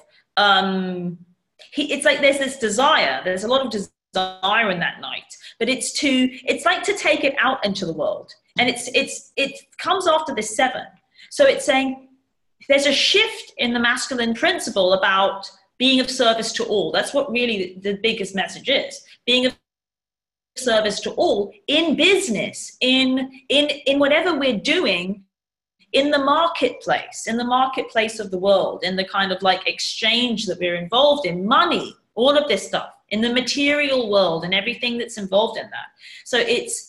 it's like there's this desire, there's a lot of desire in that Knight, but it's like to take it out into the world. And it comes after the 7. So it's saying there's a shift in the masculine principle about being of service to all. That's what really the biggest message is. Being of service to all in business, in whatever we're doing, in the marketplace of the world, in the kind of like exchange that we're involved in, money, all of this stuff, in the material world and everything that's involved in that. So it's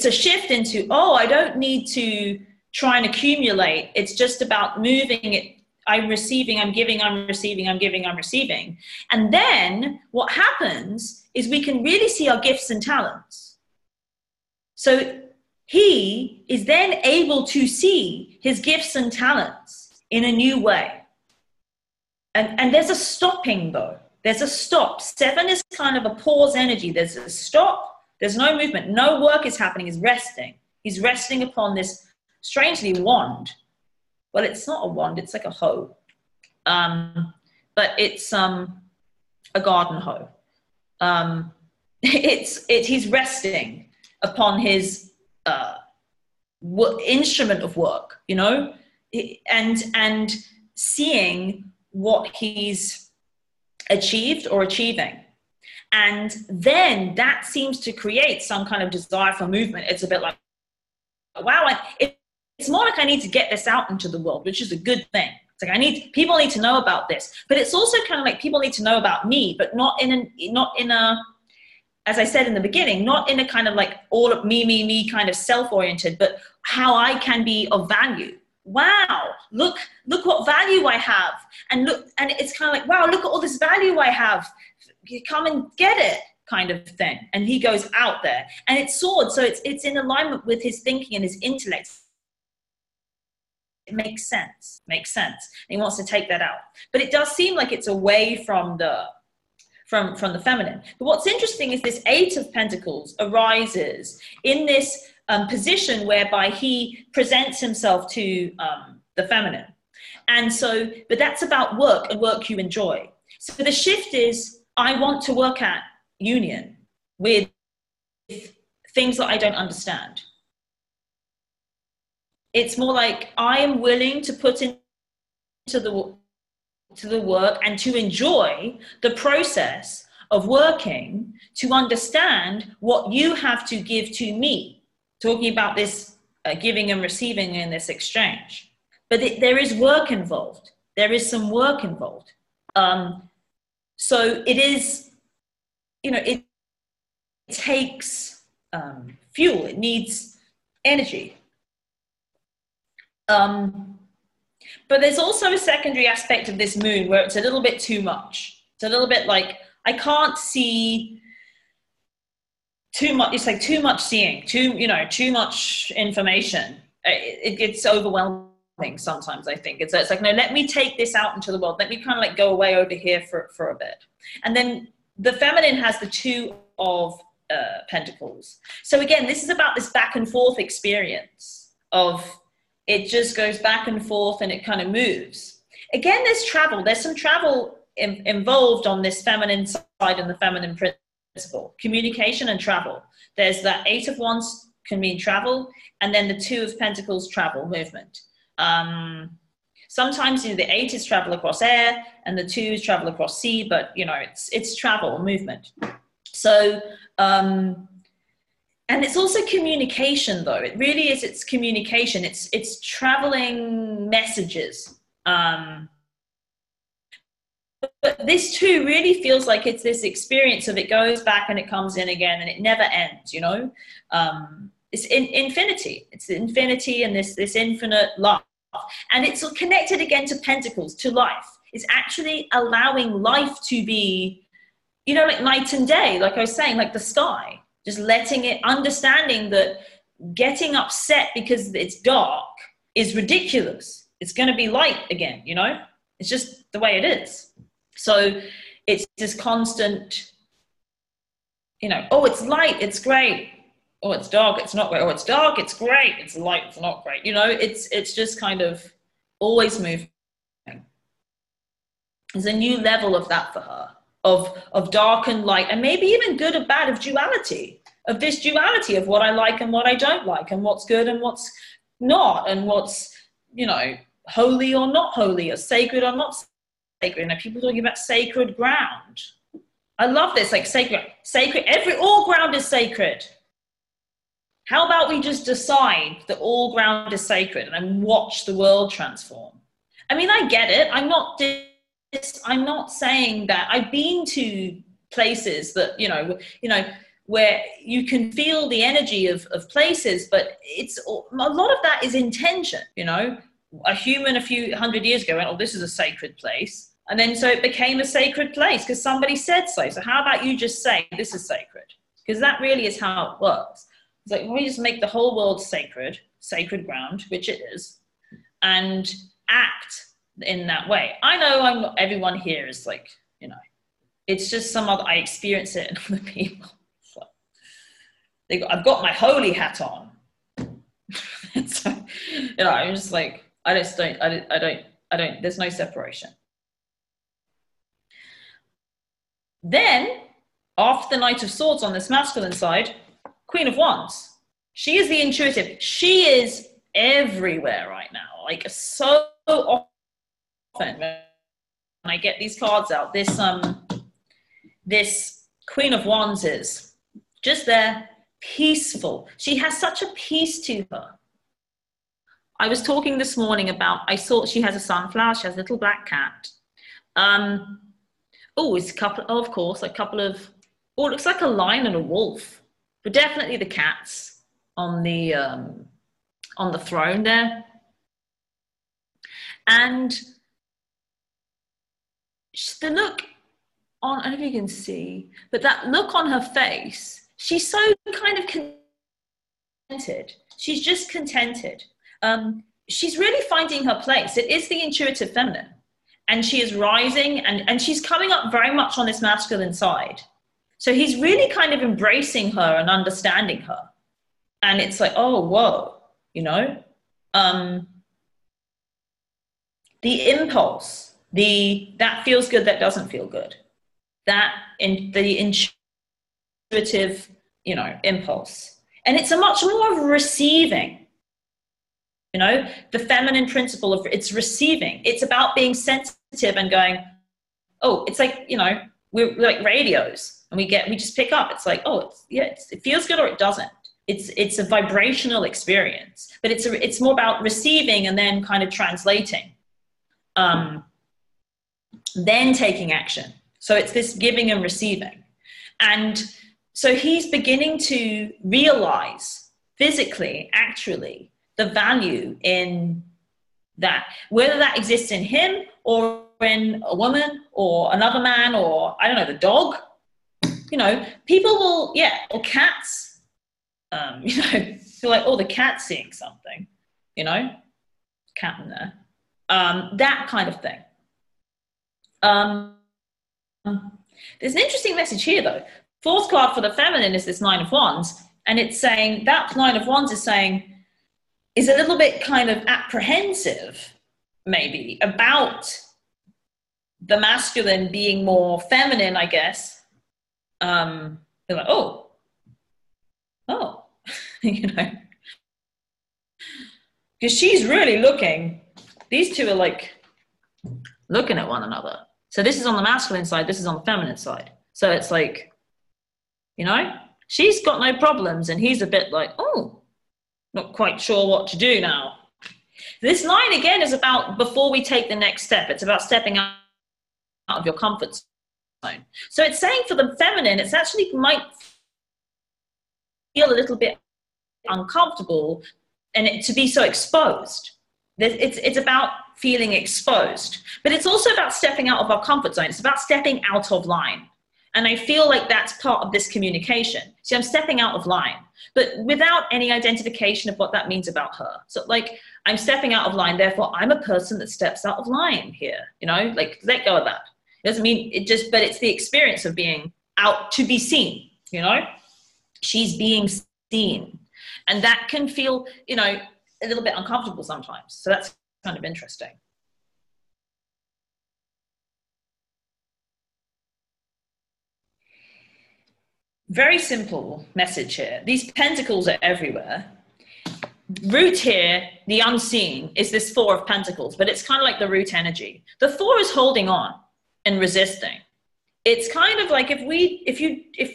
a shift into, I don't need to try and accumulate. It's just about moving it. I'm receiving, I'm giving, I'm receiving, I'm giving, I'm receiving. And then what happens is we can really see our gifts and talents. So he is then able to see his gifts and talents in a new way. And there's a stopping though. There's a stop. 7 is kind of a pause energy. There's a stop. There's no movement. No work is happening. He's resting. He's resting upon this strangely wand. Well, it's not a wand, it's like a hoe. But it's a garden hoe. He's resting upon his instrument of work, you know, and seeing what he's achieved or achieving. And then that seems to create some kind of desire for movement. It's a bit like, wow, it's more like I need to get this out into the world, which is a good thing. It's like people need to know about this, but it's also kind of like people need to know about me, but not in a, as I said in the beginning, not in a kind of like all of me kind of self-oriented, but how I can be of value. Wow, look what value I have, and it's kind of like, wow, look at all this value I have. You come and get it, kind of thing. And he goes out there, and it's sword, so it's in alignment with his thinking and his intellect. It makes sense. He wants to take that out, but it does seem like it's away from the feminine. But what's interesting is this 8 of Pentacles arises in this position whereby he presents himself to the feminine, and so, but that's about work and work you enjoy. So the shift is, I want to work at union with things that I don't understand. It's more like I am willing to put into the work and to enjoy the process of working to understand what you have to give to me. Talking about this giving and receiving in this exchange. But there is work involved. There is some work involved. So it is, you know, it takes fuel. It needs energy. But there's also a secondary aspect of this moon where it's a little bit too much. It's a little bit like, I can't see too much. It's like too much seeing, too much information. it gets overwhelming sometimes. I think it's like, no, let me take this out into the world. Let me kind of like go away over here for a bit. And then the feminine has the two of pentacles. So again, this is about this back and forth experience of, it just goes back and forth and it kind of moves. Again, there's travel. There's some travel involved on this feminine side and the feminine principle. Communication and travel. There's that 8 of Wands can mean travel, and then the 2 of Pentacles, travel, movement. Sometimes the 8 is travel across air and the 2 is travel across sea, but it's travel, movement. So, and it's also communication, though. It really is. It's communication. It's traveling messages. But this too really feels like it's this experience of, it goes back and it comes in again and it never ends. It's infinity. It's infinity and this infinite love, and it's connected again to Pentacles, to life. It's actually allowing life to be, like night and day, like I was saying, like the sky. Just letting it, understanding that getting upset because it's dark is ridiculous. It's going to be light again, It's just the way it is. So it's this constant, oh, it's light, it's great. Oh, it's dark, it's not great. Oh, it's dark, it's great. It's light, it's not great. It's just kind of always moving. There's a new level of that for her. Of dark and light, and maybe even good or bad, of duality, of this duality of what I like and what I don't like, and what's good and what's not, and what's, holy or not holy, or sacred or not sacred. People talking about sacred ground. I love this, like sacred, all ground is sacred. How about we just decide that all ground is sacred and then watch the world transform? I mean, I get it. I'm not saying that. I've been to places that, where you can feel the energy of places, but a lot of that is intention, A human a few hundred years ago went, oh, this is a sacred place. And then so it became a sacred place because somebody said so. So how about you just say this is sacred? Because that really is how it works. It's like, we just make the whole world sacred ground, which it is, and act in that way. I know everyone here is like, it's just I experience it in other people. So I've got my holy hat on. So, I'm just like, I don't, there's no separation. Then, after the Knight of Swords on this masculine side, Queen of Wands. She is the intuitive. She is everywhere right now. Like, so often when I get these cards out, this Queen of Wands is just there, peaceful. She has such a peace to her. I was talking this morning about, I saw she has a sunflower, she has a little black cat. It's a couple, of course, a couple of, it looks like a lion and a wolf, but definitely the cats on the throne there. And the look on, I don't know if you can see, but that look on her face, she's so kind of contented. She's just contented. She's really finding her place. It is the intuitive feminine. And she is rising, and she's coming up very much on this masculine side. So he's really kind of embracing her and understanding her. And it's like, oh, whoa, the impulse, that feels good, that doesn't feel good. The intuitive, impulse. And it's a much more of receiving. The feminine principle of it's receiving. It's about being sensitive and going, oh, it's like, we're like radios, and we just pick up. It's like, oh, it feels good or it doesn't. It's a vibrational experience, but it's more about receiving and then kind of translating, then taking action. So it's this giving and receiving. And so he's beginning to realize physically, actually, the value in that, whether that exists in him or in a woman or another man or, I don't know, the dog. People will, or cats, feel like, oh, the cat's seeing something. you know, cat in there. That kind of thing. There's an interesting message here, though. Fourth card for the feminine is this Nine of Wands, and it's saying that Nine of Wands is a little bit kind of apprehensive, maybe, about the masculine being more feminine, I guess. They're like, oh, you know, because she's really looking. These two are like looking at one another. So this is on the masculine side, this is on the feminine side. So it's like, you know, she's got no problems, and he's a bit like, oh, not quite sure what to do now. This line again is about before we take the next step. It's about stepping out of your comfort zone. So it's saying for the feminine, it's actually might feel a little bit uncomfortable and to be so exposed. It's about feeling exposed, but it's also about stepping out of our comfort zone. It's about stepping out of line. And I feel like that's part of this communication. See, I'm stepping out of line, but without any identification of what that means about her. So like, I'm stepping out of line, therefore I'm a person that steps out of line here, you know, like let go of that. It doesn't mean it just, but it's the experience of being out to be seen, you know, she's being seen. And that can feel, you know, a little bit uncomfortable sometimes. So that's kind of interesting. Very simple message here. These pentacles are everywhere. Root here, the unseen, is this Four of Pentacles, but it's kind of like the root energy. The Four is holding on and resisting. It's kind of like if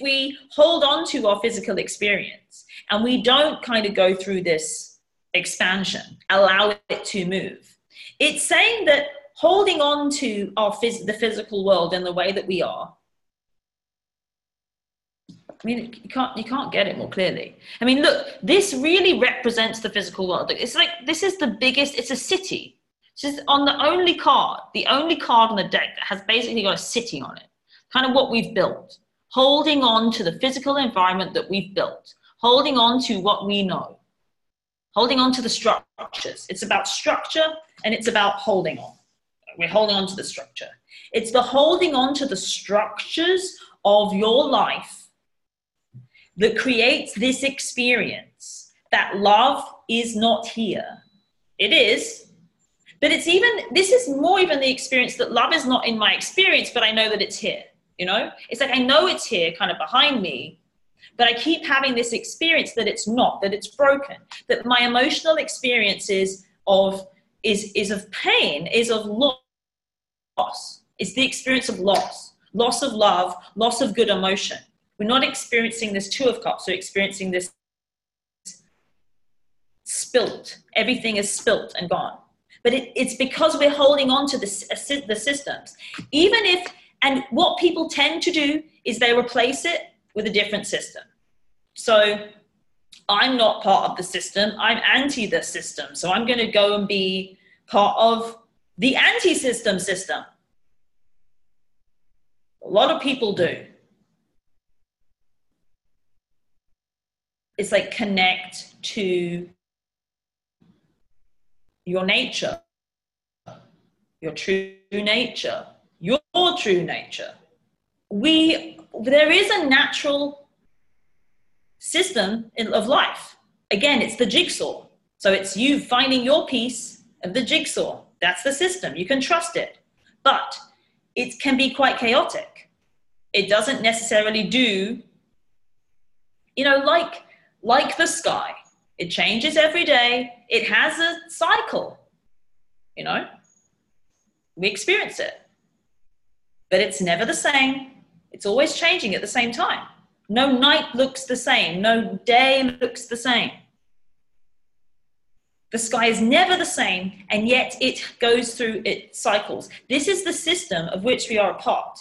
we hold on to our physical experience and we don't kind of go through this expansion, allow it to move. It's saying that holding on to the physical world in the way that we are, I mean, you can't get it more clearly. I mean, look, this really represents the physical world. It's like, this is the biggest, it's a city. It's on the only card on the deck that has basically got a city on it. Kind of what we've built. Holding on to the physical environment that we've built. Holding on to what we know. Holding on to the structures. It's about structure and it's about holding on. We're holding on to the structure. It's the holding on to the structures of your life that creates this experience that love is not here. It is, but this is more even the experience that love is not in my experience, but I know that it's here, you know? It's like I know it's here kind of behind me, but I keep having this experience that it's not, that it's broken, that my emotional experience is of pain, is of loss. It's the experience of loss of love, loss of good emotion. We're not experiencing this Two of Cups. We're experiencing this spilt. Everything is spilt and gone. But it's because we're holding on to the systems. And what people tend to do is they replace it with a different system. So I'm not part of the system. I'm anti the system. So I'm going to go and be part of the anti-system system. A lot of people do. It's like connect to your nature, your true nature, your true nature. There is a natural system of life. Again, it's the jigsaw. So it's you finding your piece of the jigsaw. That's the system. You can trust it. But it can be quite chaotic. It doesn't necessarily do, you know, like the sky. It changes every day. It has a cycle, you know. We experience it. But it's never the same. It's always changing at the same time. No night looks the same. No day looks the same. The sky is never the same, and yet it goes through its cycles. This is the system of which we are a part.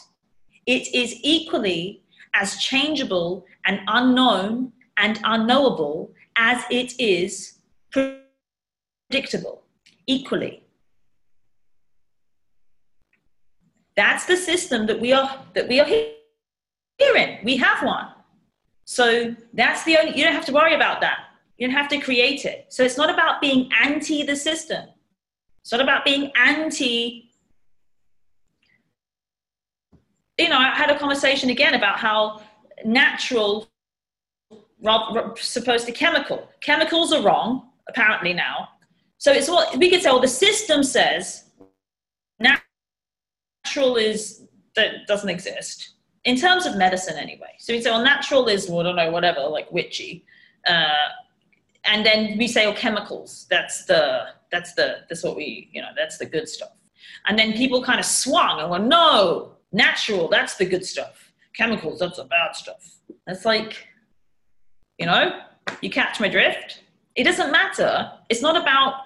It is equally as changeable and unknown and unknowable as it is predictable, equally. That's the system that we are here in. We have one. So that's the only, you don't have to worry about that. You don't have to create it. So it's not about being anti the system. It's not about being anti. I had a conversation again about how natural supposed to chemical. Chemicals are wrong, apparently now. So it's what we could say, well, the system says natural that doesn't exist. In terms of medicine anyway. So we say, well, natural is, well, I don't know, whatever, like witchy. And then we say, oh, chemicals, that's what we, that's the good stuff. And then people kind of swung and went, no, natural, that's the good stuff. Chemicals, that's the bad stuff. It's like, you catch my drift? It doesn't matter. It's not about,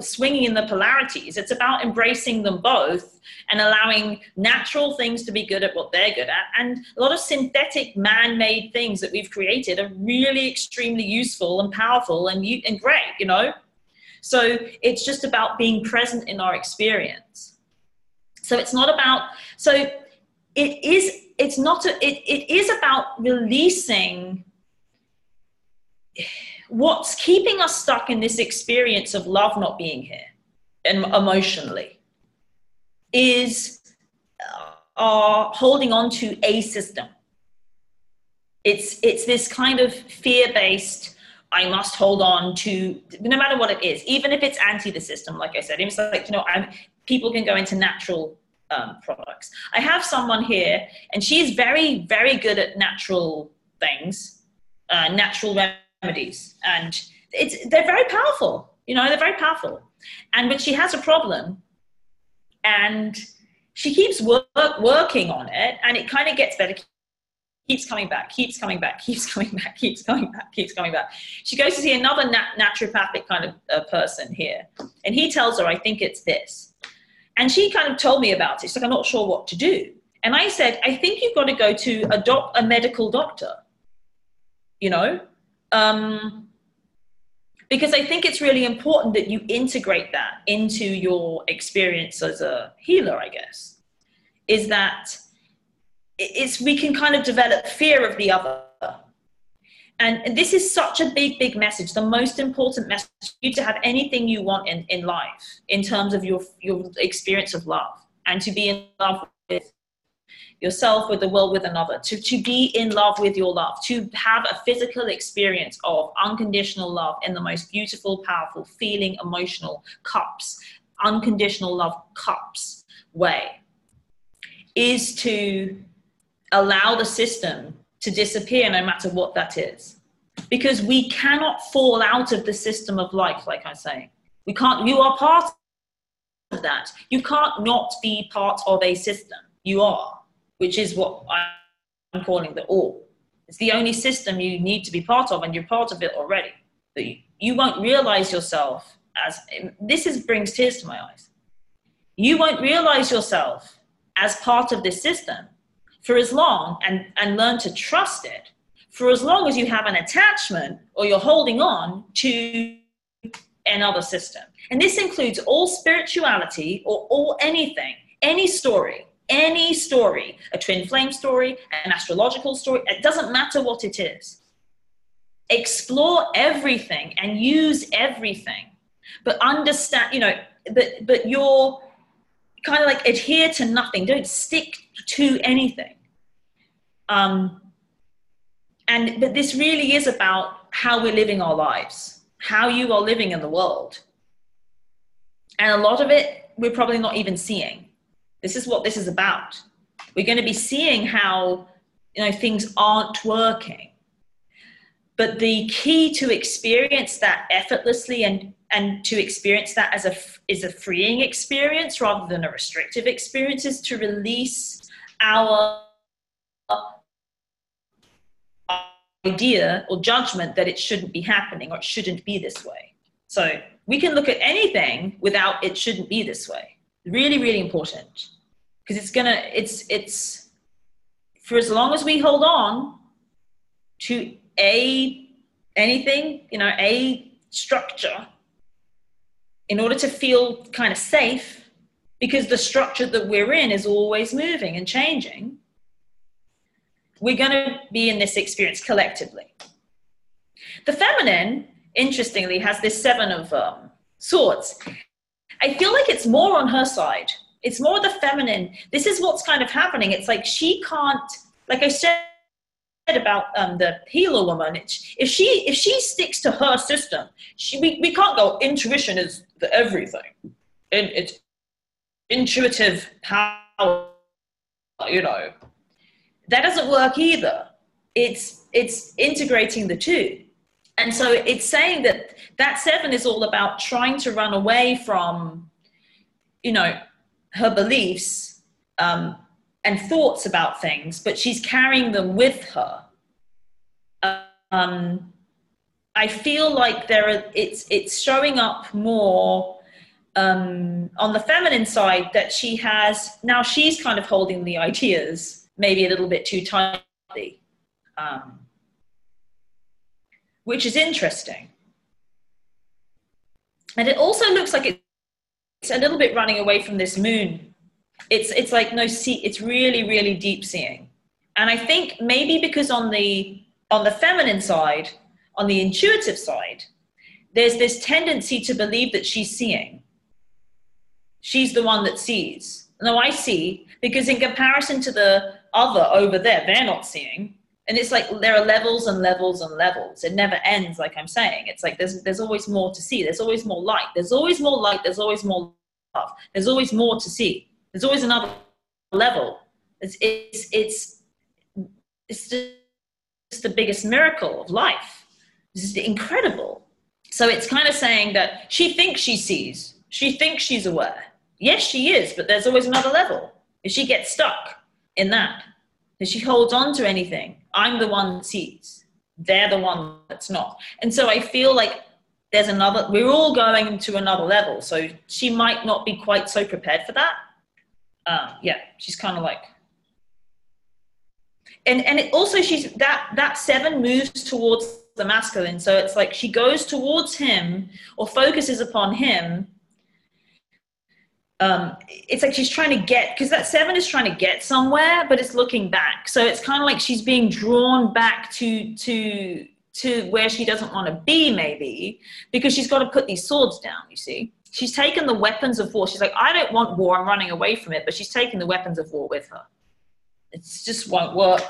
swinging in the polarities. It's about embracing them both and allowing natural things to be good at what they're good at. And a lot of synthetic man-made things that we've created are really extremely useful and powerful and great, So it's just about being present in our experience. So it's not about, it is about releasing what's keeping us stuck in this experience of love not being here and emotionally is holding on to a system. It's this kind of fear-based, I must hold on to, no matter what it is, even if it's anti the system, like I said. It's like, people can go into natural products. I have someone here, and she's very, very good at natural things, natural remedies, and they're very powerful. They're very powerful. But she has a problem, and she keeps working on it, and it kind of gets better. Keeps coming back. She goes to see another naturopathic kind of person here, and he tells her, I think it's this. And she kind of told me about it. She's like, I'm not sure what to do. And I said, I think you've got to go to a medical doctor, because I think it's really important that you integrate that into your experience as a healer, I guess, is that we can kind of develop fear of the other. And this is such a big, big message. The most important message for you to have anything you want in life in terms of your experience of love, and to be in love with yourself, with the world, with another, to be in love with your love, to have a physical experience of unconditional love in the most beautiful, powerful, feeling, emotional cups, unconditional love cups way, is to allow the system to disappear, no matter what that is. Because we cannot fall out of the system of life, like I'm saying. We can't, you are part of that. You can't not be part of a system. You are, which is what I'm calling the all. It's the only system you need to be part of, and you're part of it already. But you won't realize yourself as, brings tears to my eyes. You won't realize yourself as part of this system for as long, and learn to trust it, for as long as you have an attachment or you're holding on to another system. And this includes all spirituality or all anything, any story, a twin flame story, an astrological story, it doesn't matter what it is. Explore everything and use everything, but understand, but you're kind of like adhere to nothing. Don't stick to anything. But this really is about how we're living our lives, how you are living in the world. And a lot of it, we're probably not even seeing. This is what this is about. We're going to be seeing how, things aren't working. But the key to experience that effortlessly and to experience that is a freeing experience rather than a restrictive experience, is to release our idea or judgment that it shouldn't be happening or it shouldn't be this way. So we can look at anything without it shouldn't be this way. Really, really important, because it's for as long as we hold on to a structure in order to feel kind of safe, because the structure that we're in is always moving and changing, we're going to be in this experience collectively. The feminine, interestingly, has this 7 of swords. I feel like it's more on her side. It's more the feminine. This is what's kind of happening. It's like she can't, like I said about the healer woman, if she sticks to her system, we can't go, intuition is the everything. It's intuitive power, you know. That doesn't work either. It's integrating the two. And so it's saying that 7 is all about trying to run away from, you know, her beliefs and thoughts about things, but she's carrying them with her. I feel like it's showing up more on the feminine side, that she's kind of holding the ideas maybe a little bit too tightly, which is interesting. And it also looks like it's a little bit running away from this moon. It's like, no, it's really, really deep seeing. And I think maybe because on the feminine side, on the intuitive side, there's this tendency to believe that she's seeing. She's the one that sees. No, I see, because in comparison to the other over there, they're not seeing. And it's like there are levels and levels and levels. It never ends, like I'm saying. It's like there's always more to see. There's always more light. There's always more light. There's always more love. There's always more to see. There's always another level. It's just the biggest miracle of life. This is incredible. So it's kind of saying that she thinks she sees. She thinks she's aware. Yes, she is, but there's always another level. If she gets stuck in that, if she holds on to anything, I'm the one that sees. They're the one that's not. And so I feel like we're all going to another level. So she might not be quite so prepared for that. Yeah, she's kind of like, and it also, that 7 moves towards the masculine. So it's like she goes towards him or focuses upon him. It's like she's trying to get, because that 7 is trying to get somewhere, but it's looking back. So it's kind of like she's being drawn back to where she doesn't want to be, maybe, because she's got to put these swords down, you see. She's taken the weapons of war. She's like, I don't want war, I'm running away from it, but she's taking the weapons of war with her. It just won't work.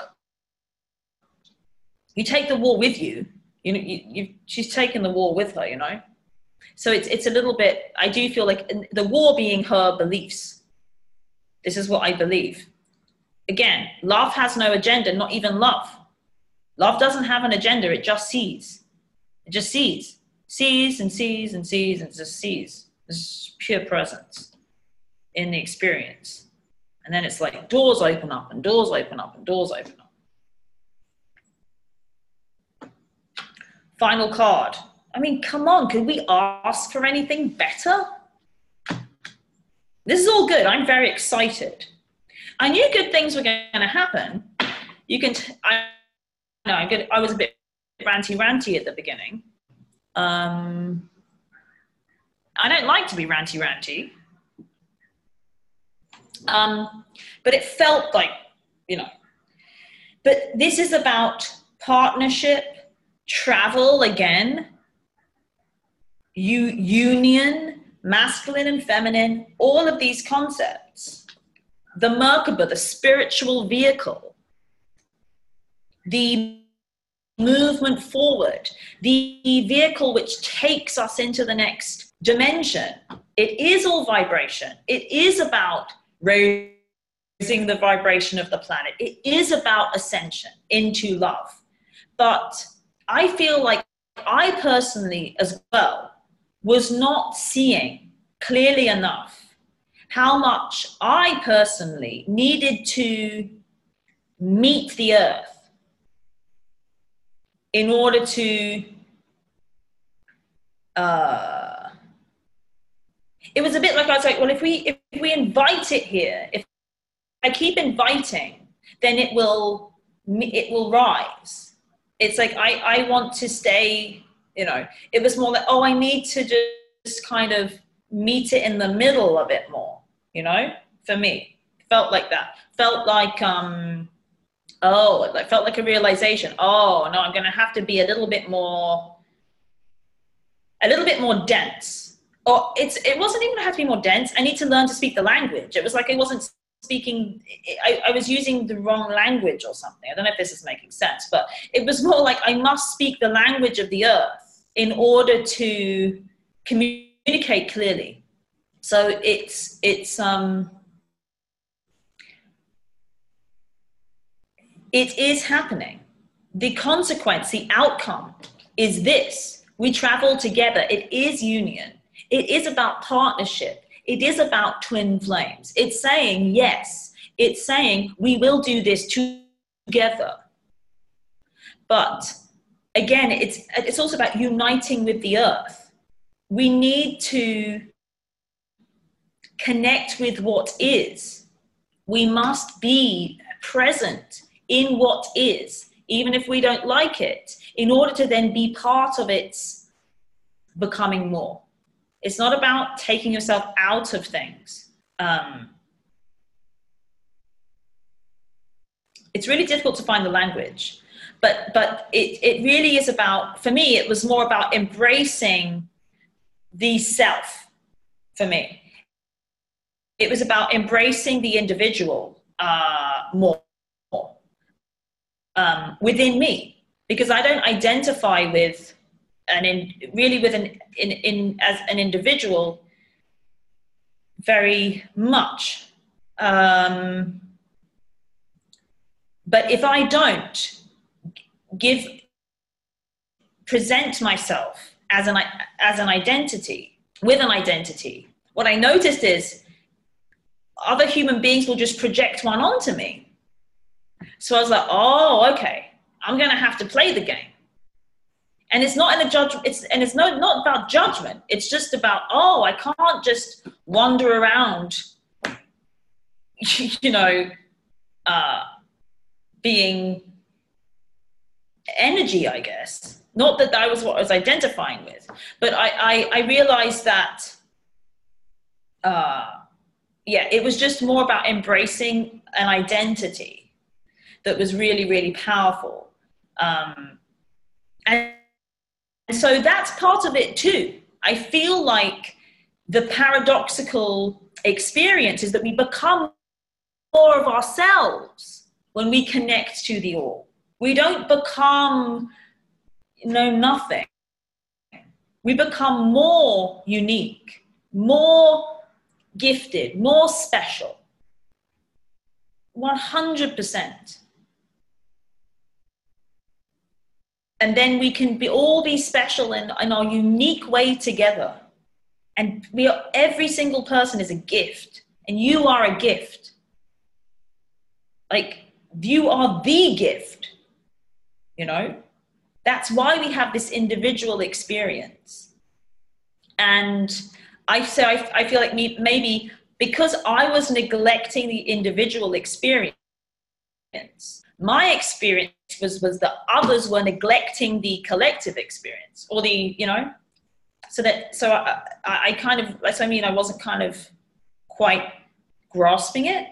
You take the war with you. She's taken the war with her, you know. So it's a little bit, I do feel like the war being her beliefs. This is what I believe. Again, love has no agenda, not even love. Love doesn't have an agenda, it just sees. It just sees. Sees and sees and sees and just sees. It's pure presence in the experience. And then it's like doors open up and doors open up and doors open up. Final card. I mean, come on, could we ask for anything better? This is all good. I'm very excited. I knew good things were going to happen. I was a bit ranty at the beginning. I don't like to be ranty. But it felt like, you know. But this is about partnership, travel again, union, masculine and feminine, all of these concepts. The Merkaba, the spiritual vehicle, the movement forward, the vehicle which takes us into the next dimension. It is all vibration. It is about raising the vibration of the planet. It is about ascension into love. But I feel like I personally as well was not seeing clearly enough how much I personally needed to meet the earth in order to, it was a bit like I was like, well, if we invite it here, if I keep inviting, then it will rise. It's like, I want to stay, you know, it was more like, oh, I need to just kind of meet it in the middle a bit more, you know, for me. Felt like that. Felt like, Oh, it felt like a realization. Oh no, I'm going to have to be a little bit more dense. Or it wasn't even have to be more dense. I need to learn to speak the language. It was like I wasn't speaking, I was using the wrong language or something. I don't know if this is making sense, but it was more like I must speak the language of the earth in order to communicate clearly. So it is happening. The consequence, the outcome is this. We travel together. It is union. It is about partnership. It is about twin flames. It's saying, yes, it's saying we will do this together. But again, it's also about uniting with the earth. We need to connect with what is. We must be present in what is, even if we don't like it, in order to then be part of its becoming more. It's not about taking yourself out of things. It's really difficult to find the language, but it really is about, for me, it was more about embracing the self. For me, it was about embracing the individual more within me, because I don't identify with as an individual very much. But if I don't present myself as an identity, with an identity, what I noticed is other human beings will just project one onto me. So I was like, oh, okay, I'm going to have to play the game. And it's not in a judgment. It's not about judgment. It's just about, oh, I can't just wander around, being energy, I guess. Not that that was what I was identifying with, but I realized that, it was just more about embracing an identity that was really, really powerful. And so that's part of it too. I feel like the paradoxical experience is that we become more of ourselves when we connect to the all. We don't become nothing. We become more unique, more gifted, more special. 100%. And then we can all be special in our unique way together. And every single person is a gift. And you are a gift. Like, you are the gift. That's why we have this individual experience. And I feel like maybe because I was neglecting the individual experience, my experience was that others were neglecting the collective experience, or so I kind of, I wasn't kind of quite grasping it.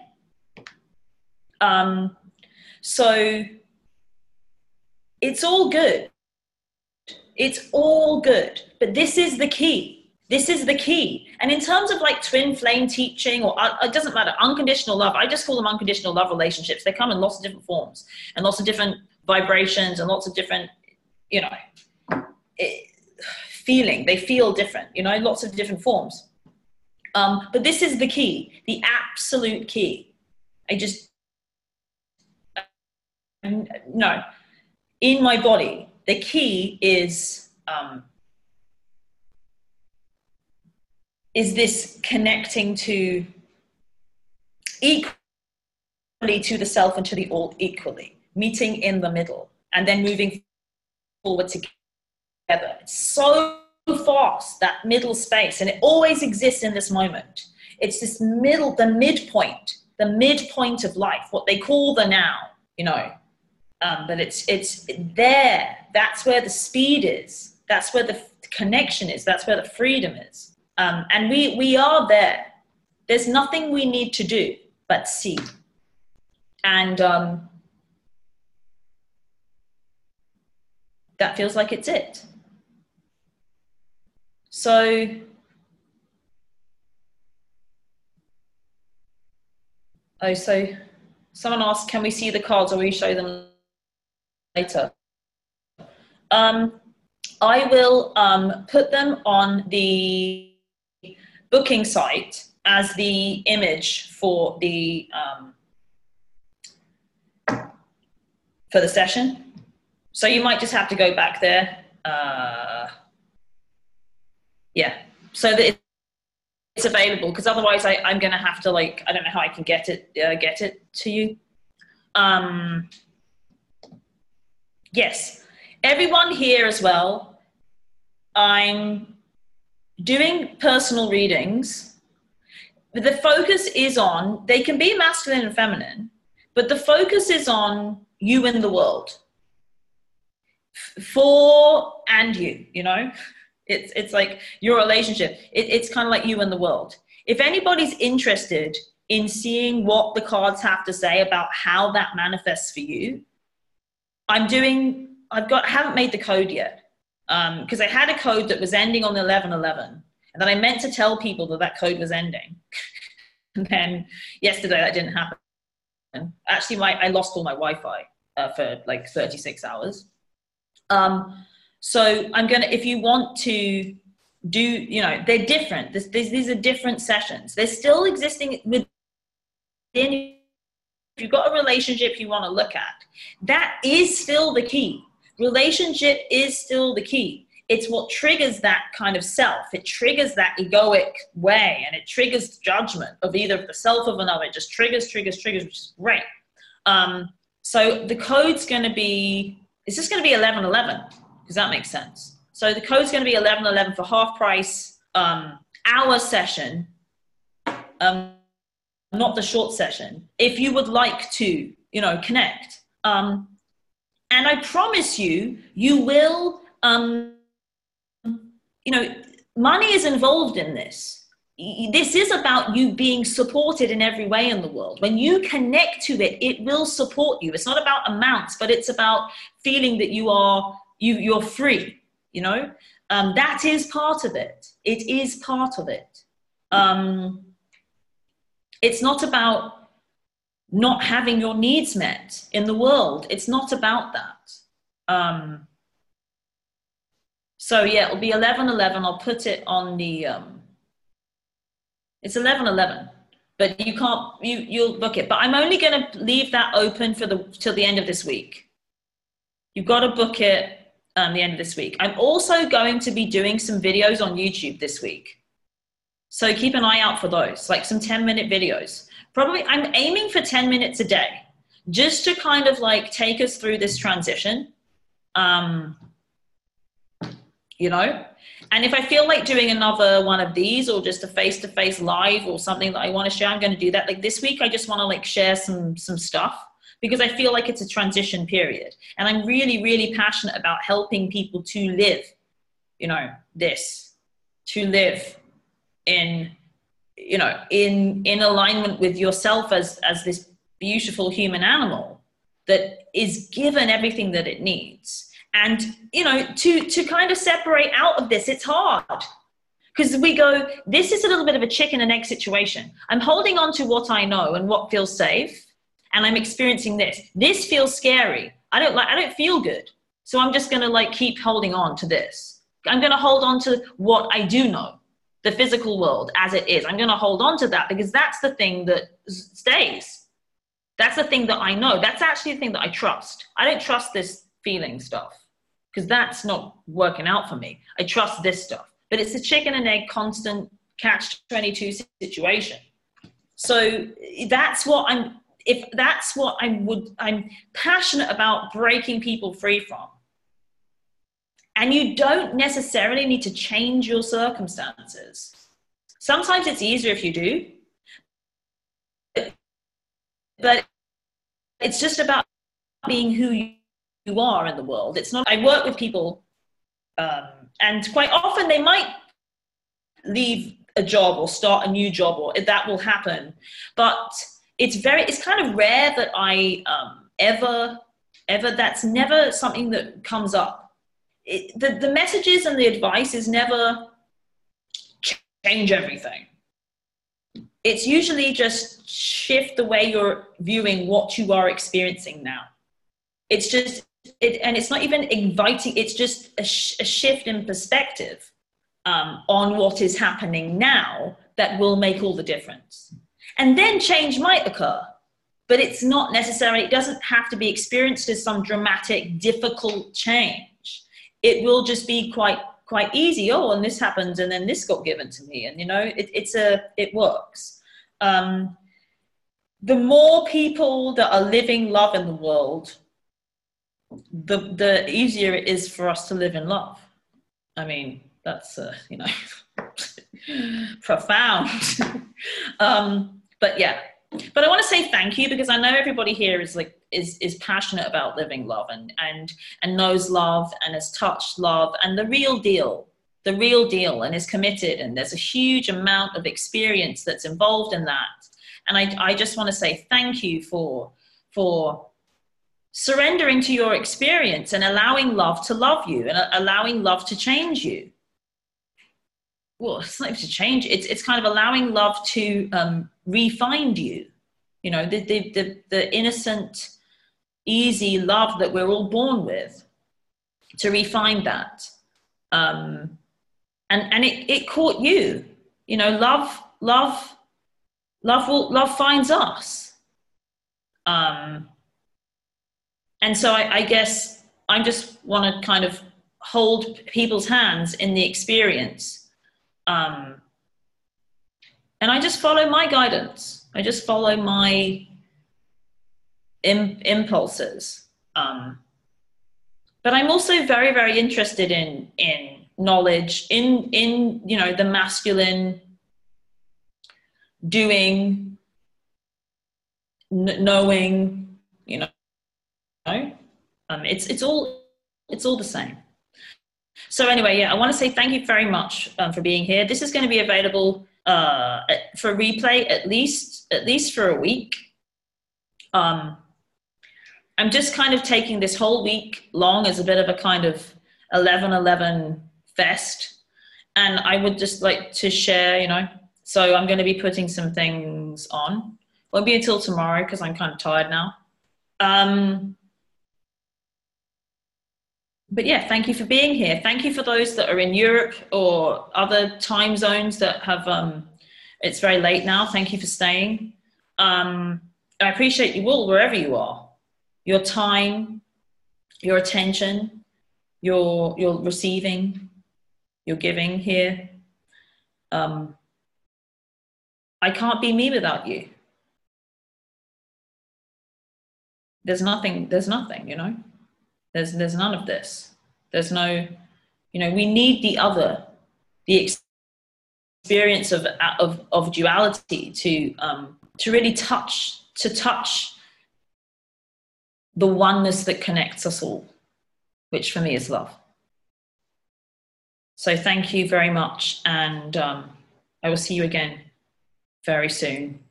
So it's all good. It's all good. But this is the key. This is the key. And in terms of like twin flame teaching, or it doesn't matter, unconditional love, I just call them unconditional love relationships. They come in lots of different forms and lots of different vibrations and lots of different, feeling. They feel different, lots of different forms. But this is the key, the absolute key. No, in my body, the key is this connecting to equally to the self and to the all equally, meeting in the middle, and then moving forward together. It's so fast, that middle space, and it always exists in this moment. It's this middle, the midpoint of life, what they call the now, but it's there. That's where the speed is. That's where the connection is. That's where the freedom is. And we are there. There's nothing we need to do but see. And that feels like it's it. So so someone asked, can we see the cards or will you show them later? I will put them on the booking site as the image for the session. So you might just have to go back there. Yeah, so that it's available, because otherwise I'm going to have to, like, I don't know how I can get it to you. Yes, everyone here as well. I'm doing personal readings. The focus is on, they can be masculine and feminine, but the focus is on you and the world. For and you, you know? It's like your relationship. It's kind of like you and the world. If anybody's interested in seeing what the cards have to say about how that manifests for you, I haven't made the code yet, because I had a code that was ending on 11/11, and then I meant to tell people that code was ending. And then yesterday that didn't happen. Actually, I lost all my Wi-Fi for like 36 hours. So I'm going to, if you want to do, you know, they're different. These are different sessions. They're still existing within. If you've got a relationship you want to look at, that is still the key. Relationship is still the key. It's what triggers that kind of self. It triggers that egoic way, and it triggers judgment of either the self of another. It just triggers, which is great. So the code's going to be, it's just going to be 11/11. Does that make sense? So the code's going to be 11/11 for half price, hour session, not the short session, if you would like to, you know, connect. And I promise you, you will, you know, money is involved in this. This is about you being supported in every way in the world. When you connect to it, it will support you. It's not about amounts, but it's about feeling that you're free, you know? That is part of it. It is part of it. It's not about not having your needs met in the world. It's not about that. So yeah, it'll be 11/11. I'll put it on the, it's 11/11, but you can't, you'll book it. But I'm only going to leave that open till the end of this week. You've got to book it the end of this week. I'm also going to be doing some videos on YouTube this week. So keep an eye out for those, like some 10-minute videos. Probably, I'm aiming for 10 minutes a day, just to kind of like take us through this transition, you know? And if I feel like doing another one of these, or just a face-to-face live or something that I want to share, I'm going to do that. Like this week, I just want to like share some stuff, because I feel like it's a transition period. And I'm really, really passionate about helping people to live, you know, to live in, you know, in alignment with yourself as this beautiful human animal that is given everything that it needs. And, you know, to kind of separate out of this, it's hard. Because we go, this is a little bit of a chicken and egg situation. I'm holding on to what I know and what feels safe, and I'm experiencing this. This feels scary. I don't feel good. So I'm just gonna like keep holding on to this. I'm gonna hold on to what I do know, the physical world as it is. I'm gonna hold on to that, because that's the thing that stays. That's the thing that I know. That's actually the thing that I trust. I don't trust this feeling stuff, because that's not working out for me. I trust this stuff. But it's a chicken and egg constant catch-22 situation. So that's what I'm passionate about breaking people free from. And you don't necessarily need to change your circumstances. Sometimes it's easier if you do, but it's just about being who you are in the world. It's not, I work with people, and quite often they might leave a job or start a new job, or that will happen. But it's kind of rare that I ever, that's never something that comes up. the messages and the advice is never change everything. It's usually just shift the way you're viewing what you are experiencing now. It's just, and it's not even inviting, it's just a shift in perspective on what is happening now that will make all the difference. And then change might occur, but it's not necessarily, it doesn't have to be experienced as some dramatic, difficult change. It will just be quite easy. Oh, and this happened, and then this got given to me, and you know, it works. The more people that are living love in the world, the easier it is for us to live in love. I mean, that's you know, profound. But yeah, but I want to say thank you, because I know everybody here is like is passionate about living love and knows love and has touched love and the real deal, and is committed, and there's a huge amount of experience that's involved in that. And I just want to say thank you for surrendering to your experience and allowing love to love you and allowing love to change you. Well, it's not even to change, it's kind of allowing love to refine you. You know, the innocent, easy love that we're all born with, to refine that. And it caught you. You know, love finds us. And so I guess I just want to kind of hold people's hands in the experience. And I just follow my guidance. I just follow my impulses. But I'm also very, very interested in knowledge, in you know, the masculine doing, knowing, you know. It's all the same. So anyway, yeah, I want to say thank you very much for being here. This is going to be available for replay at least for a week. I'm just kind of taking this whole week long as a bit of a kind of 11/11 fest, and I would just like to share, you know. So I'm going to be putting some things on. Won't be until tomorrow because I'm kind of tired now. But yeah, thank you for being here. Thank you for those that are in Europe or other time zones that have, it's very late now. Thank you for staying. I appreciate you all wherever you are. Your time, your attention, your receiving, your giving here. I can't be me without you. There's nothing, you know. There's none of this. There's no, you know, we need the other, the experience of duality to really touch the oneness that connects us all, which for me is love. So thank you very much, and I will see you again very soon.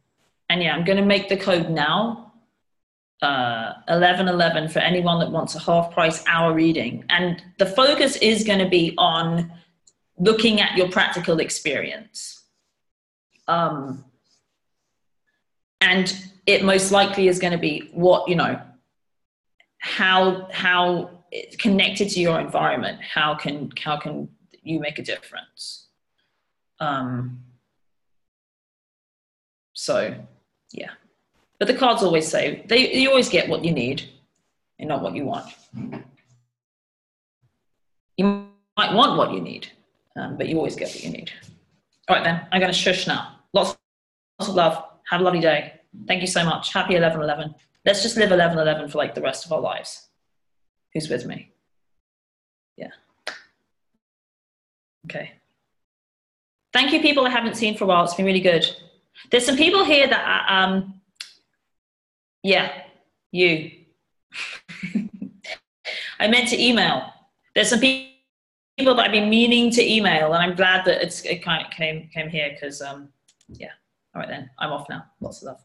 And yeah, I'm going to make the code now. 11/11 for anyone that wants a half price hour reading, and the focus is going to be on looking at your practical experience, and it most likely is going to be what, you know, how it's connected to your environment, how can you make a difference. So yeah. But the cards always say, you always get what you need and not what you want. You might want what you need, but you always get what you need. All right then, I'm going to shush now. Lots of love. Have a lovely day. Thank you so much. Happy 11/11. Let's just live 11/11 for like the rest of our lives. Who's with me? Yeah. Okay. Thank you, people I haven't seen for a while. It's been really good. There's some people here that yeah, you. I meant to email. There's some people that I've been meaning to email, and I'm glad that it kind of came here because, yeah. All right then, I'm off now. Lots of love.